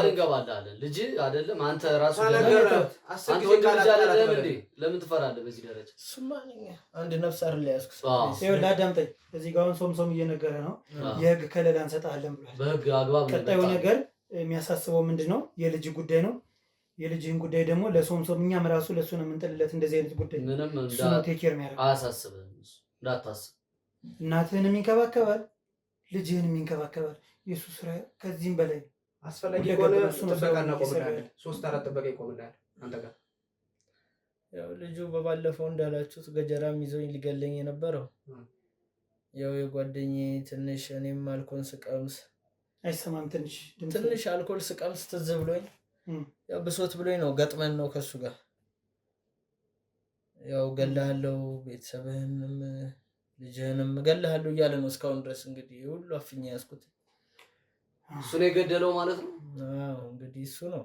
እንገባለን ልጅ አይደለም አንተ ራሱ አንተ ወንድ አይደለም እንዴ ለምን ትፈራለህ በዚህ ደረጃ ስማኝ አንድ ነፍስ አይደል ያስኩ ይኸውልህ አዳምጠኝ እዚህ ጋር አሁን ሶምሶም እየነገረ ነው የህግ ከለላ እንሰጣለን ብሏል በህግ አግባብ ነው ቀጣዩ ነገር የሚያሳስበው ምንድነው የልጅ ጉዳይ ነው የልጅን ጉዳይ ደግሞ ለሶምሶም እኛም ራሱ ለሱ ነው የምንጥልለት እንደዚህ አይነት ጉዳይ ምንም ቴኬር የሚያደርግ አያሳስብህም እንዳታስብ እናትህንም ይንከባከባል ልጅህንም ይንከባከባል የሱ ስራ ከዚህም በላይ አስፈላጊ ከሆነ ጥበቃና ቆምላለን 3-4 ጥበቃ ይቆምላል አንተ ጋር ያው ልጁ በባለፈው እንዳላችሁት ገጀራም ይዞኝ ሊገለኝ የነበረው ያው የጓደኛዬ ትንሽ እኔም አልኮል ስቀምስ አይሰማም ትንሽ አልኮል ስቀምስ ትዝ ብሎኝ ያው ብሶት ብሎኝ ነው ገጥመን ነው ከሱ ጋር ያው ገላለው ቤተሰብህንም ልጅህንም ገላለው እያለ ነው እስካሁን ድረስ እንግዲህ ሁሉ አፍኛ ያስኩት እሱ ነው የገደለው ማለት ነው አዎ እንግዲህ እሱ ነው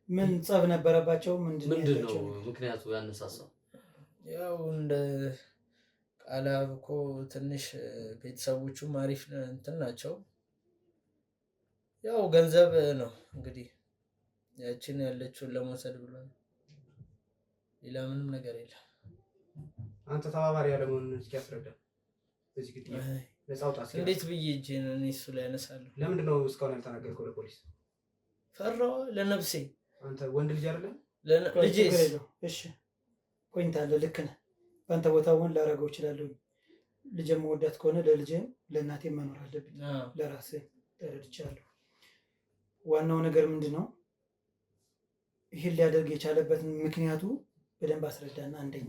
ምን ጸብ ነበረባቸው ምንድነው ምክንያቱ ያነሳሳው ያው እንደ ቃላብ እኮ ትንሽ ቤተሰቦቹ አሪፍ እንትን ናቸው ያው ገንዘብ ነው እንግዲህ ያቺን ያለችውን ለመውሰድ ብሎ ሌላ ምንም ነገር የለም አንተ ተባባሪ ያለውን እስኪያስረዳ በዚህ ግድያ ለጻውታ ሲል እንዴት ብዬ እጄን እሱ ላይ ያነሳለሁ ለምንድን ነው እስካሁን ያልተናገርከው ለፖሊስ ፈራው ለነፍሴ አንተ ወንድ ልጅ አይደለም ልጄስ እሺ ቆይታለ ልክ ነህ ባንተ ቦታ ወን ላረጋው ይችላል ልጄም ወዳት ከሆነ ለልጄም ለእናቴ መኖር አለብኝ ለራሴ ተረድቻለሁ ዋናው ነገር ምንድነው ይሄ ሊያደርግ የቻለበት ምክንያቱ በደንብ አስረዳና አንደኛ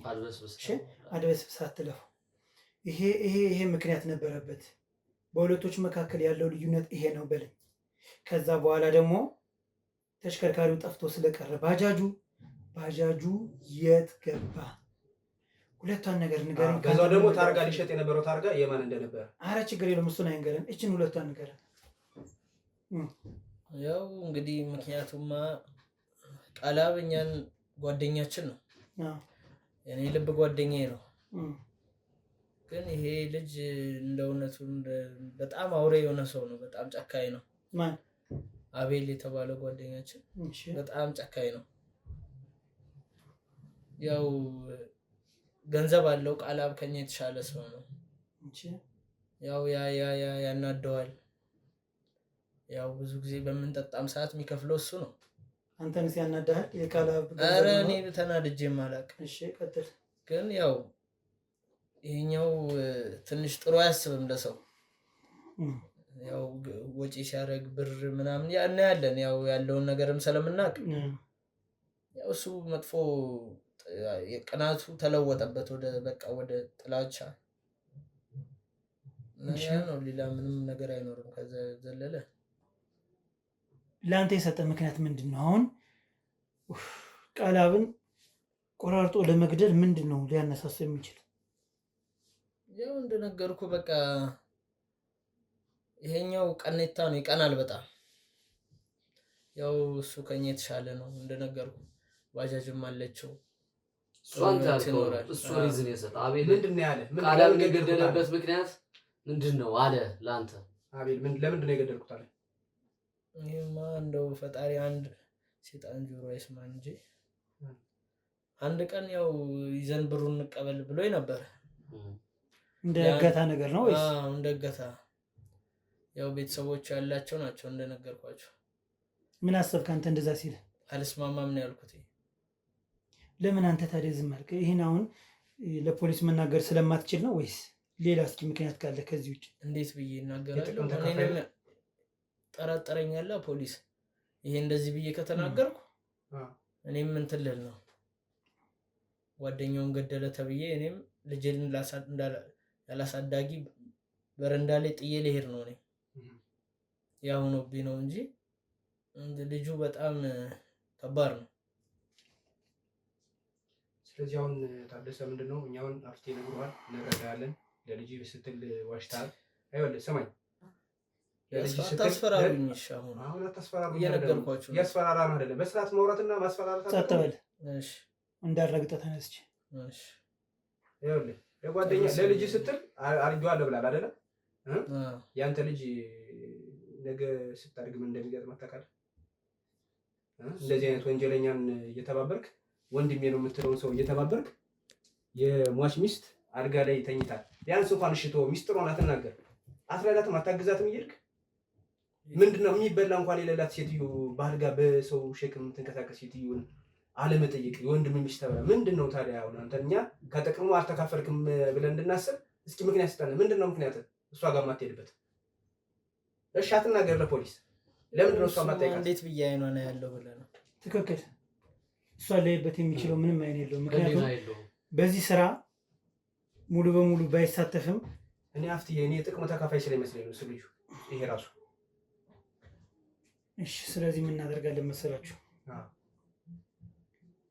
አድበስብስ አትለፉ ይሄ ምክንያት ነበረበት በሁለቶች መካከል ያለው ልዩነት ይሄ ነው በለኝ ከዛ በኋላ ደግሞ ተሽከርካሪው ጠፍቶ ስለቀረ ባጃጁ የት ገባ ሁለቷን ነገር ንገረኝ ከዛው ደግሞ ታርጋ ሊሸጥ የነበረው ታርጋ የማን እንደነበረ አረ ችግር የለም እሱን አይንገረን እቺን ሁለቷን ንገረን ያው እንግዲህ ምክንያቱማ ቃላብኛን ጓደኛችን ነው የኔ ልብ ጓደኛዬ ነው ግን ይሄ ልጅ እንደውነቱ በጣም አውሬ የሆነ ሰው ነው በጣም ጨካኝ ነው ማን አቤል የተባለው ጓደኛችን በጣም ጨካኝ ነው ያው ገንዘብ አለው ቃላብ ከኛ የተሻለ ሰው ነው ያው ያናደዋል ያው ብዙ ጊዜ በምንጠጣም ሰዓት የሚከፍለው እሱ ነው። አንተን ሲያናዳሃል የቃላብ ኧረ እኔ ተናድጄም አላውቅም። እሺ ቀጥል። ግን ያው ይሄኛው ትንሽ ጥሩ አያስብም ለሰው። ያው ወጪ ሲያደርግ ብር ምናምን እናያለን። ያው ያለውን ነገርም ስለምናውቅ ያው እሱ መጥፎ ቅናቱ ተለወጠበት ወደ በቃ ወደ ጥላቻ ነው። ሌላ ምንም ነገር አይኖርም ከዛ ዘለለ። ለአንተ የሰጠ ምክንያት ምንድን ነው? አሁን ቃላብን ቆራርጦ ለመግደል ምንድን ነው ሊያነሳሱ የሚችል? ያው እንደነገርኩ በቃ ይሄኛው ቀኔታ ነው፣ ይቀናል በጣም። ያው እሱ ከኛ የተሻለ ነው እንደነገርኩ፣ ባጃጅም አለችው። እሱ ሪዝን የሰጠ አቤል ምንድነው ያለ? ቃላብን የገደለበት ምክንያት ምንድነው አለ ለአንተ? አቤል ለምንድነው የገደልኩት አለ? ይሄማ እንደው ፈጣሪ አንድ ሴጣን ጆሮ አይስማ እንጂ አንድ ቀን ያው ይዘን ብሩን እንቀበል ብሎኝ ነበር። እንደ እገታ ነገር ነው ወይስ? አዎ እንደ እገታ። ያው ቤተሰቦች ያላቸው ናቸው እንደነገርኳቸው። ምን አሰብክ አንተ እንደዛ ሲል? አልስማማም ነው ያልኩት። ለምን አንተ ታዲያ ዝም አልክ? ይሄን አሁን ለፖሊስ መናገር ስለማትችል ነው ወይስ ሌላ እስኪ ምክንያት ካለ ከዚህ ውጭ? እንዴት ብዬ እናገራለሁ? እኔንም ጠረጠረኛል ፖሊስ። ይሄ እንደዚህ ብዬ ከተናገርኩ እኔም እንትን ልል ነው፣ ጓደኛውን ገደለ ተብዬ እኔም ልጄን ያላሳዳጊ በረንዳ ላይ ጥዬ ልሄድ ነው። እኔ ያ ሆኖብኝ ነው እንጂ ልጁ በጣም ከባድ ነው። ስለዚህ አሁን ታደሰ ምንድነው እኛ አሁን አፍቴ ነግሯል፣ እንረዳለን። ለልጅ ስትል ዋሽታል። አይወለ ሰማኝ፣ ለልጅ ስትል ታስፈራሩኝ። አሁን አታስፈራሩኝ፣ እየነገርኳችሁ ነው። ያስፈራራን አይደለም፣ በስርዓት ማውራትና ማስፈራራት። ጸጥ በል። እሺ እንዳረግጠህ ተነስቼ። እሺ አይወለ ለጓደኛ ለልጅ ስትል አርጇለሁ ብላል አይደለ? ያንተ ልጅ ነገ ስታድግ ምን እንደሚገጥም ታውቃለህ? እንደዚህ አይነት ወንጀለኛን እየተባበርክ ወንድሜ ነው የምትለውን ሰው እየተባበርክ የሟች ሚስት አልጋ ላይ ተኝታል። ቢያንስ እንኳን እሽቶ ሚስጥሯን አትናገር፣ አትረዳትም፣ አታግዛትም እየሄድክ ምንድነው የሚበላ እንኳን የሌላት ሴትዮ በአልጋ በሰው ሸክም የምትንቀሳቀስ ሴትዮን አለመጠየቅ የወንድም ሚስት ተብላ ምንድነው ታዲያ? አሁን አንተ እኛ ከጥቅሙ አልተካፈልክም ብለን እንድናስብ እስኪ ምክንያት ስጠን። ምንድነው ምክንያት እሷ ጋር የማትሄድበት? እሺ አትናገር ለፖሊስ። ለምንድነው እሷ ማጠይቃት? እንዴት ብዬ አይኗ ነው ያለው ብለህ ነው? ትክክል። እሷ ላይበት የሚችለው ምንም አይን የለውም። ምክንያቱም በዚህ ስራ ሙሉ በሙሉ ባይሳተፍም እኔ አፍትዬ እኔ ጥቅሙ ተካፋይ ስለሚመስለኝ ነው ልጁ ይሄ ራሱ። እሺ ስለዚህ ምን እናደርጋለን መሰላችሁ?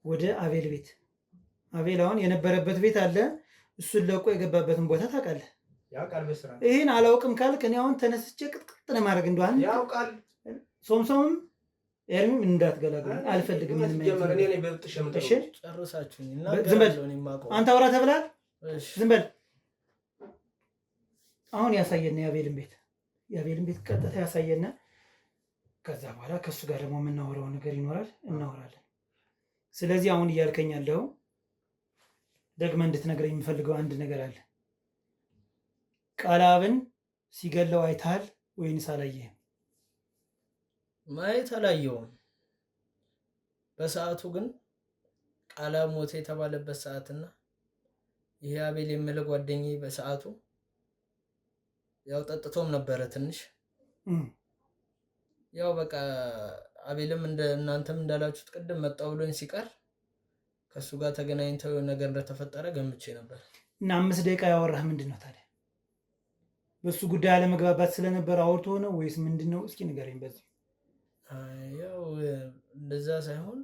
ወደ አቤል ቤት። አቤል አሁን የነበረበት ቤት አለ፣ እሱን ለቆ የገባበትን ቦታ ታውቃለህ? ያውቃል በስራ። ይሄን አላውቅም ካልክ እኔ አሁን ተነስቼ ቅጥቅጥ ለማድረግ እንደሆነ ያውቃል። ሶምሶምም ኤርሚም እንዳትገላግሉ አልፈልግም። ምን ጀመረ እኔ ላይ በብጥ ሸምጠው ጨርሳችሁኝ እና ዝም በል አንተ አውራ ተብላል። ዝም በል። አሁን ያሳየና የአቤልን ቤት ቀጥታ ያሳየና ከዛ በኋላ ከሱ ጋር ደግሞ የምናወራው ነገር ይኖራል፣ እናወራለን። ስለዚህ አሁን እያልከኝ ያለው ደግመህ እንድትነግረኝ የምፈልገው አንድ ነገር አለ። ቃላብን ሲገለው አይተሃል ወይንስ አላየህም? ማየት አላየውም በሰዓቱ። ግን ቃላብ ሞተ የተባለበት ሰዓትና ይሄ አቤል የምልህ ጓደኛዬ በሰዓቱ ያው ጠጥቶም ነበረ ትንሽ። ያው በቃ አቤልም እንደ እናንተም እንዳላችሁት ቅድም መጣው ብሎኝ ሲቀር ከሱ ጋር ተገናኝተው ነገር እንደተፈጠረ ገምቼ ነበር። እና 5 ደቂቃ ያወራህ ምንድን ነው ታዲያ? በሱ ጉዳይ አለመግባባት ስለነበር አውርቶ ነው ወይስ ምንድነው? እስኪ ንገረኝ በዚህ። ያው እንደዛ ሳይሆን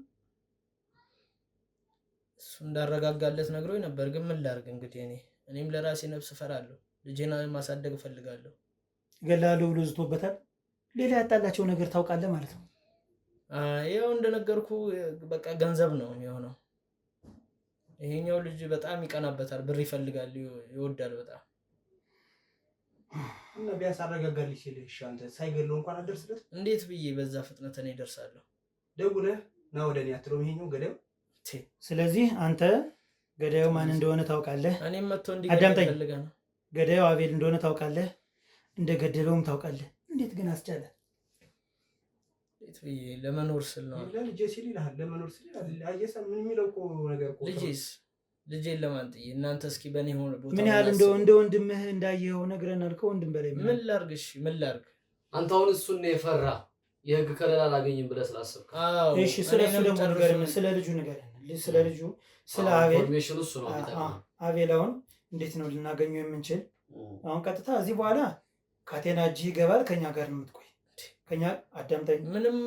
እሱ እንዳረጋጋለት ነግሮኝ ነበር። ግን ምን ላድርግ እንግዲህ እኔም ለራሴ ነፍስ እፈራለሁ። ልጄን ማሳደግ እፈልጋለሁ። ገላለሁ ብሎ ዝቶበታል። ሌላ ያጣላቸው ነገር ታውቃለህ ማለት ነው? ያው እንደነገርኩ በቃ ገንዘብ ነው የሆነው። ይሄኛው ልጅ በጣም ይቀናበታል፣ ብር ይፈልጋል፣ ይወዳል በጣም። እና ቢያንስ አረጋጋልኝ ሲል እሺ አንተ ሳይገለው እንኳን አደርስለት። እንዴት ብዬ በዛ ፍጥነት እኔ እደርሳለሁ? ደውለህ ና ወደ እኔ አትለውም ይሄኛው ገዳዩ? ስለዚህ አንተ ገዳዩ ማን እንደሆነ ታውቃለህ። እኔም መጥቶ እንዲገኝ ፈልገህ ነው። ገዳዩ አቤል እንደሆነ ታውቃለህ፣ እንደገደለውም ታውቃለህ። እንዴት ግን አስቻለ? ለመኖር ስል ነው። ለልጄ ሲል ይልሃል። ለመኖር ሲል አየሳ ምን የሚለው እኮ ነገር እኮ ልጄን ለማን ጥዬ እናንተ እስኪ በእኔ ሆነ ቦታ ምን ያህል እንደ ወንድምህ እንዳየኸው ነግረናል። ከወንድም በላይ ምን ላድርግ? እሺ ምን ላድርግ? አንተ አሁን እሱን ነው የፈራ የህግ ከለላ አላገኝም ብለህ ስላሰብክ። አዎ እሺ። ስለሱ ደግሞ ንገረን። ስለ ልጁ ንገረን። ስለ ልጁ ስለ አቤል ኢንፎርሜሽኑ እሱ ነው የሚጠቅመው። አቤል አሁን እንዴት ነው ልናገኘው የምንችል? አሁን ቀጥታ እዚህ በኋላ ካቴና እጅህ ይገባል። ከኛ ጋር ነው የምትቆይ። ከኛ አዳምጠኝ። ምንም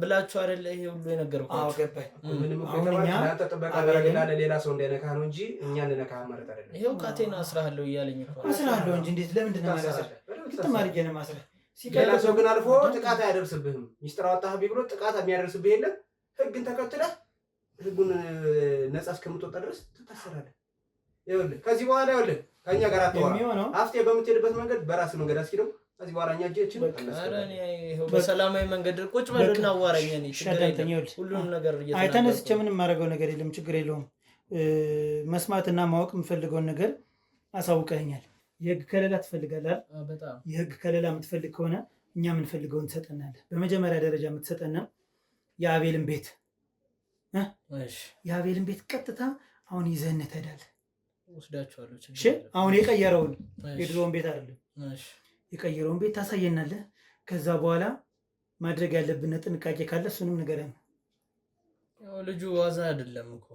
ብላችሁ አይደለ ይሄ ሁሉ የነገርኩህ? አዎ ገባኝ። ምንም ተጠበቃ ሌላ ሰው እንዳይነካ ነው እንጂ እኛ እንነካ ማለት አይደለም። ይሄው ካቴና አስራለሁ እያለኝ እኮ አስራለሁ እንጂ እንዴት ለምንድን ነው ማሰራ? ግጥም አድርጌ ነው ማሰራ። ሌላ ሰው ግን አልፎ ጥቃት አያደርስብህም። ሚስጥር አወጣህ ብሎ ጥቃት የሚያደርስብህ የለም። ህግን ተከትለህ ህጉን ነፃ እስከምትወጣ ድረስ ትታሰራለህ። ይኸውልህ ከዚህ በኋላ ይኸውልህ ከኛ ጋር አትወራ። አፍቴ በምትሄድበት መንገድ በራስህ መንገድ አስኪደው። ከዚህ በኋላ እኛ እጄችን በሰላማዊ መንገድ ቁጭ በልና አዋራኝ። እኔ ሁሉንም ነገር ተነስቼ ምንም የማደርገው ነገር የለም። ችግር የለውም። መስማትና ማወቅ የምፈልገውን ነገር አሳውቀኛል። የህግ ከለላ ትፈልጋለህ? በጣም የህግ ከለላ የምትፈልግ ከሆነ እኛ የምንፈልገውን ትሰጠናለህ። በመጀመሪያ ደረጃ የምትሰጠና የአቤልን ቤት የአቤልን ቤት ቀጥታ አሁን ይዘህን ትሄዳለህ። ወስዳችኋለሁ። እሺ አሁን የቀየረውን የድሮውን ቤት አይደለም፣ የቀየረውን ቤት ታሳየናለህ። ከዛ በኋላ ማድረግ ያለብን ጥንቃቄ ካለ እሱንም ንገረን። ያው ልጁ ዋዛ አይደለም እኮ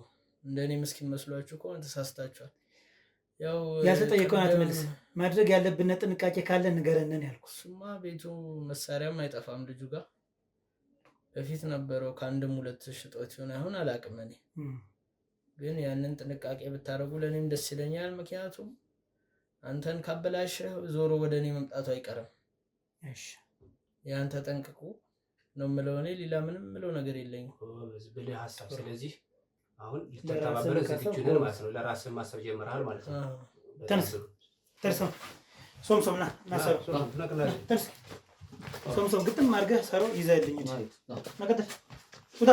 እንደኔ ምስኪን መስሏችሁ እኮ ተሳስታችኋል። ያው ያልተጠየቀውን አትመልስ። ማድረግ ያለብን ጥንቃቄ ካለ ንገረንን ያልኩህ። እሱማ ቤቱ መሳሪያም አይጠፋም ልጁ ጋር በፊት ነበረው። ከአንድም ሁለት ሽጦት ይሆን አሁን አላውቅም። እኔ ግን ያንን ጥንቃቄ ብታደርጉ ለእኔም ደስ ይለኛል። ምክንያቱም አንተን ካበላሸህ ዞሮ ወደ እኔ መምጣቱ አይቀርም። ያን ተጠንቅቁ ነው የምለው እኔ። ሌላ ምንም የምለው ነገር የለኝም። ብልህ ሀሳብ። ስለዚህ አሁን ልትተባበረ ዝግጁ ነን ማለት ነው። ለራስህ ማሰብ ጀምረሃል ማለት ነው። ተነስ ተርሰው ሶምሶም ና ናሰሩ ተርስ ሶምሶም ግጥም አድርገህ ሰሮ ይዘህልኝ መቀጠል ውጣ።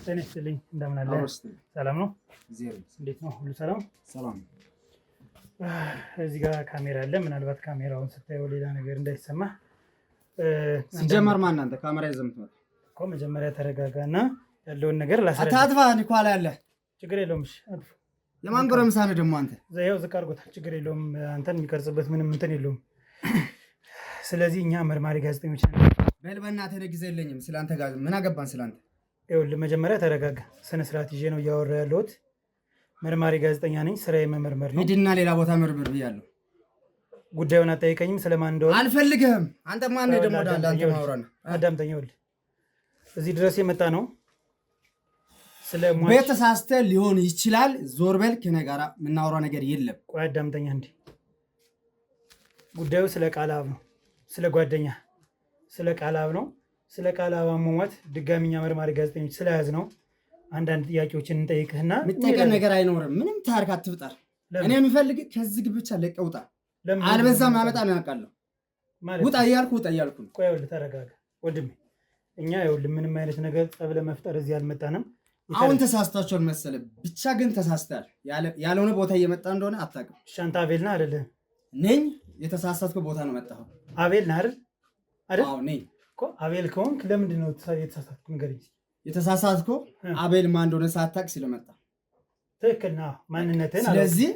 ተነስተልኝ። እንደምን አለ? ሰላም ነው? እንዴት ነው? ሁሉ ሰላም? ሰላም። እዚህ ጋር ካሜራ አለ። ምናልባት ካሜራውን ስታየው ሌላ ነገር እንዳይሰማ። ሲጀመር ማን አንተ ካሜራ ይዘህ የምትመጣው እኮ? መጀመሪያ ተረጋጋና ያለውን ነገር ላስረዳ። አታጥፋ። ኒኳላ ያለ ችግር የለውም። እሺ አጥፉ። የማን ጎረምሳ ነህ ደግሞ አንተ? ዘይው ዝቅ አድርጎታል። ችግር የለውም። አንተን የሚቀርጽበት ምንም እንትን የለውም። ስለዚህ እኛ መርማሪ ጋዜጠኞች ነን። በል በእናትህ እኔ ጊዜ የለኝም ስለአንተ ጋር ምን አገባን ስለአንተ። ይኸውልህ መጀመሪያ ተረጋጋ። ስነ ስርዓት ይዤ ነው እያወራ ያለሁት። መርማሪ ጋዜጠኛ ነኝ። ስራዬ መመርመር ነው። ሂድና ሌላ ቦታ መርምር ብያለሁ። ጉዳዩን አጠይቀኝም ስለማን እንደሆነ አልፈልግህም። አንተ ማን ነህ ደግሞ? አንተ ማውራና አዳምጠኝ። ይኸውልህ እዚህ ድረስ የመጣ ነው ስለ ቤት ተሳስተህ ሊሆን ይችላል። ዞር በል። ከእኔ ጋር የምናወራው ነገር የለም። ቆይ አዳምጠኝ እንዴ። ጉዳዩ ስለ ቃልአብ ነው። ስለ ጓደኛ ስለ ቃልአብ ነው። ስለ ቃልአብ አሟሟት ድጋሚኛ መርማሪ ጋዜጠኞች ስለያዝ ነው አንዳንድ ጥያቄዎችን እንጠይቅህና የምትጠይቀን ነገር አይኖርም። ምንም ታሪክ አትፍጠር። እኔ የምፈልግ ከዚህ ብቻ ለቀህ ውጣ። አልበዛም አመጣ ነው ያውቃለሁ። ውጣ እያልኩ ውጣ እያልኩ ነው። ቆይ ይኸውልህ ተረጋጋ ወንድሜ። እኛ ይኸውልህ ምንም አይነት ነገር ጠብ ለመፍጠር እዚህ አልመጣንም። አሁን ተሳስታችኋል መሰለህ። ብቻ ግን ተሳስተሃል። ያልሆነ ቦታ እየመጣ እንደሆነ አታውቅም። እሺ አንተ አቤል ነህ አይደለም? ነኝ። የተሳሳትከው ቦታ ነው መጣኸው። አቤል ነህ አይደል? አዎ ነኝ እኮ። አቤል ከሆንክ ለምንድን ነው የተሳሳትኩት? ንገረኝ። የተሳሳትከው አቤል ማን እንደሆነ ሳታውቅ ስለመጣ። ትክክል ነህ። ማንነትህን ስለዚህ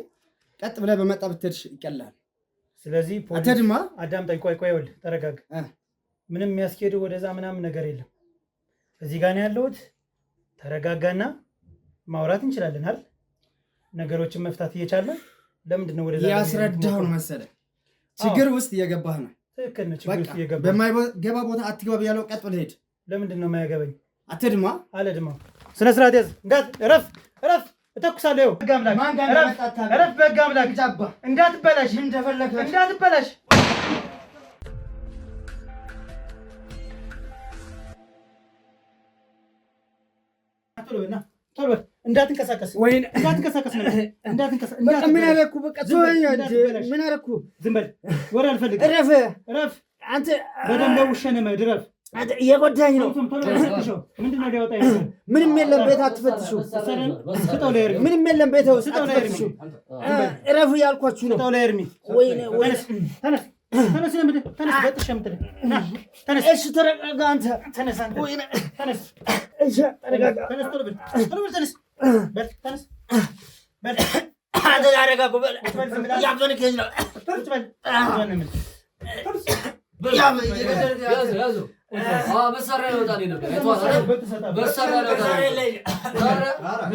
ቀጥ ብለህ በመጣ ብትሄድ ይቀላል። ስለዚህ አትሄድማ። አዳምጠኝ። ቆይ ይኸውልህ ተረጋጋ። ምንም የሚያስኬድ ወደዛ ምናምን ነገር የለም። እዚህ ጋር ነው ያለሁት። ተረጋጋና ማውራት እንችላለን አይደል? ነገሮችን መፍታት እየቻለን ለምንድን ነው ወደዛ ያስረዳኸው ነው መሰለህ? ችግር ውስጥ እየገባህ ነው። ትክክል ነህ። ችግር ውስጥ እየገባህ በማይገባ ቦታ አትገባ ብያለሁ። ቀጥ ብለህ ሂድ። ለምንድን ነው የማያገባኝ? አትሄድማ። አልሄድማ። ስነ ስርዓት ያዝ። እረፍ እረፍ። እተኩሳለሁ። በሕግ አምላክ እረፍ። በሕግ አምላክ እንዳትበላሽ እንዳትበላሽ። ቶሎ በል እንዳትንቀሳቀስ። እንዳትንቀሳቀስ ነው እንዳትንቀሳቀስ። ምን አደረኩ? በቃ ምን አደረኩ? ዝም በል። ወሬ አልፈልግም። እረፍ አንተ በደንብ ውሸነ መድረፍ እየጎዳኝ ነው። ምንድን ነው ሊያወጣ? ምንም የለም ቤት አትፈትሹ። ስጠው ለኤርሚ። ምንም የለም ቤት ውስጥ አትፈትሹ። እረፉ እያልኳችሁ ነው። ስጠው ለኤርሚ። ወይኔ ተነስ ተነስ ለምድ ተነስ። በጥሽ የምትል ተነስ። እሺ ተረጋጋ አንተ። ተነስ አንተ። ወይኔ ተነስ። እሺ ተረጋጋ። ተነስ ቶሎ በል ቶሎ በል ተነስ። በል ተነስ በል አንተ ተረጋጋ። በል ያፈንከኝ ነው። ቁጭ በል ያዙ መሳሪያ ለወጣ ነበር። መሳሪያ ለወጣ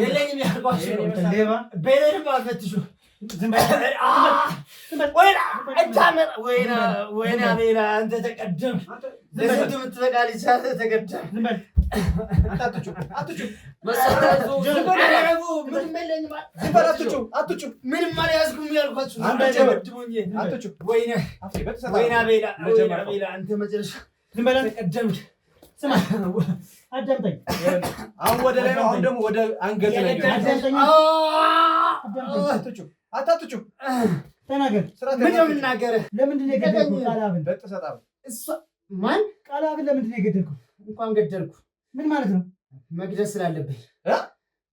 የለኝም ያልኳችሁ ነው። ሌባ በደንብ አልፈትሹ። ወይና ቤላ አንተ ተቀደም። ለስንት የምትበቃ ልጅ አንተ ተቀደም። ምንም አልያዝኩም ያልኳችሁ ወይና ቤላ አንተ መጨረሻ ዝም በል ተቀደምክ። ስማ አዳምጠኝ። አሁን ወደ ላይ ነው። አሁን ደግሞ ወደ አንገት ላይ ነው። አታጥጩ ተናገር። ምን ነው የምናገርህ? ለምንድን ነው የገደልኩህ? ቃልአብን በጥሰጣው እሷ ማን ቃልአብን ለምንድን ነው የገደልኩህ? እንኳን ገደልኩ። ምን ማለት ነው?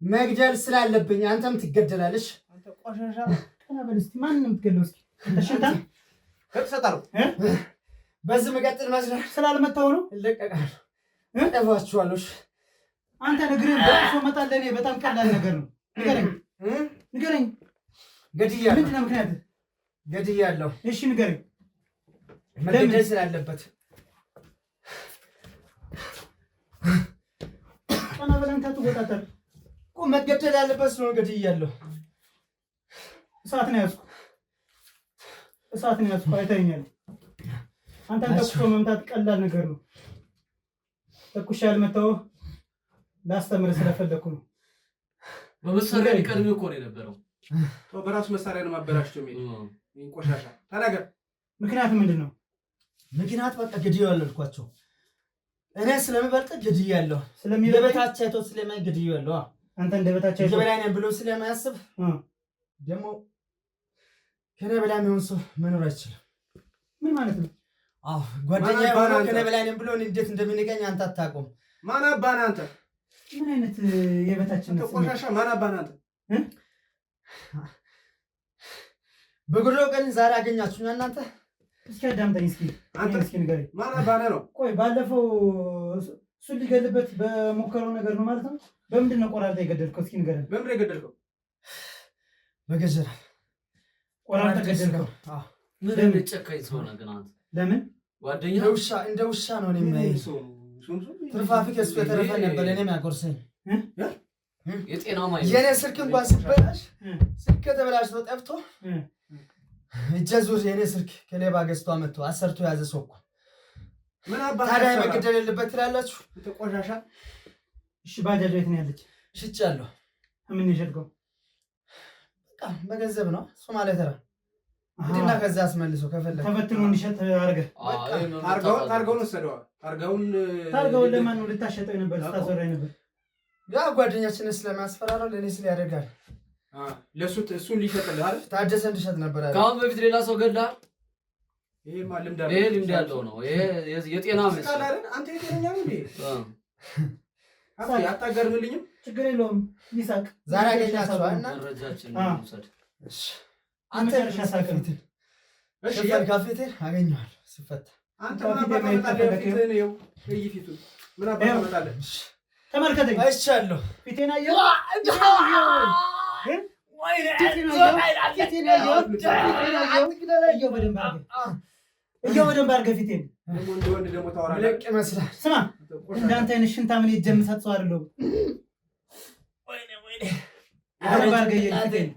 መግደል ስላለብኝ አንተም ትገደላለሽ። አንተ ቆሻሻ ቀና በል እስኪ። ማንን ነው የምትገለው? እስኪ ተሽታ በጥሰጣው በዚህ መቀጥል መስራት ስላልመታው ነው። እለቀቃለሁ። እጠፋችኋለሁ። አንተ ንግርህን በጥሶ መጣል ለእኔ በጣም ቀላል ነገር ነው። ንገረኝ። ገድያለሁ። ምንድን ነው ምክንያትህ? ገድያለሁ። እሺ ንገረኝ። መገደል ስላለበት ቀና በል አንተ አትወጣጠር። መገደል ያለበት ነው። ገድያለሁ። እሳት ነው ያዝኩ። አይተኸኛል። አንተን ተኩሶ መምታት ቀላል ነገር ነው። ተኩሼ ያልመታሁህ ላስተምርህ ስለፈለኩ ነው። በመሳሪያ ሊቀድም እኮ ነው የነበረው። በራሱ መሳሪያ ነው ማበላሽቶ ቆሻሻ ተናገር። ምክንያት ምንድን ነው? ምክንያት በቃ ገድያለሁ አልኳቸው። እኔ ስለምበልጥ ገድያለሁ። ስለሚበታቸው አይቶ ስለማይ ገድያለሁ። አንተ እንደበታቸው አይቶ የበላይ ነኝ ብሎ ስለማያስብ ደግሞ ከኔ በላይ የሚሆን ሰው መኖር አይችልም። ምን ማለት ነው? ጓደኛ ሆኖ ከኔ በላይ ነኝ ብሎ እንዴት እንደሚንቀኝ አንተ አታውቁም። ማን አባና አንተ? ምን አይነት የበታችነት ቆሻሻ ማን አባና አንተ? በጉድሎ ቀን ዛሬ አገኛችሁኝ እናንተ። እስኪ አዳምጠኝ። አንተ እስኪ ንገረኝ። ማን አባና ነው? ቆይ ባለፈው እሱን ሊገልበት በሞከረው ነገር ነው ማለት ነው። በምንድን ነው ቆራርጠህ የገደልከው? እስኪ ንገረኝ። በምንድን ነው የገደልከው? በገጀራ ቆራርጠህ ገደልከው? ምን ጨካኝ ሰው ነህ ግን አንተ። ለምን ጓደኛ እንደ ውሻ ነው የሚያይ ትርፋፊ ከሱ የተረፈ ነበር ለኔም ያጎርሰኝ። የጤናው ማለት የኔ ስልክ እንኳን ሲበላሽ ስልክ ተበላሽቶ ጠፍቶ እጀ ዙር የኔ ስልክ ከሌባ ገዝቶ አመጥቶ አሰርቶ ያዘ ሰው እኮ ምን አባ ታዲያ መገደል የለበት ትላላችሁ? ተቆሻሻ። እሺ ባጃጅ ቤት ነው ያለች? ሽጫለሁ። ምን ይሸጥከው? በቃ በገንዘብ ነው እሱ ማለት ነው። እንዴና ከዛ አስመልሶ ከፈለገ ተበትኖ እንዲሸጥ አድርገህ ታርጋውን ወሰደዋ። ታርጋውን ለማን ነው ልታሸጠው ነበር? ልታሰራኝ ነበር? ያ ጓደኛችንን ስለማያስፈራራው ለኔ ስለ ያደርጋል። ለሱ እሱን ሊሸጥልህ አይደል? ታደሰ እንዲሸጥ ነበር አይደል? ከአሁን በፊት ሌላ ሰው ገድለሃል? ይሄማ ልምድ ያለው ነው። ይሄ የጤና መስል አይደል? አንተ የጤነኛ ነው እንዴ? አታገርምልኝም? ችግር የለውም ይሳቅ። ዛሬ አገኛቸዋል እና መረጃችን እንውሰድ። አንተ ሻሳከንት እሺ ካፌቴ አገኘዋለሁ ሲፈታ። አንተ ምን አባታለህ? ፊትህን ይኸው ፊቱን ምን አባታለህ? ተመልከተኝ። አይቻለሁ። ፊቴን አየሁ። በደንብ አድርገህ ፊቴን ወንድ ደግሞ ታወራለህ። ልቅ ይመስላል። ስማ እንዳንተ አይነት ሽንታምን የጀምሰጥ ሰው አይደለሁም። በደንብ አድርገህ ፊቴን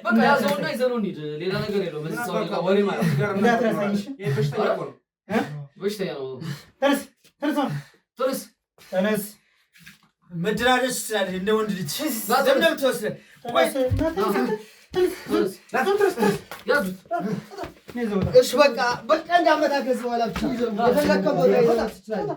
በቃ ያዘውና ይዘነው እንሂድ። ሌላ ነገር የለውም። እዚህ ሰው ወሬ ማለት እንዳትረሳኝ። በሽተኛ እኮ ነው። በሽተኛ ነው። ተነስ። መደራደር ትችላለህ እንደ ወንድ ልጅ። ለምን የምትወስደው? እሺ በቃ እንዳመጣ ከዚህ በኋላ ብቻ የፈለከው ቦታ ይዘው ትችላለህ።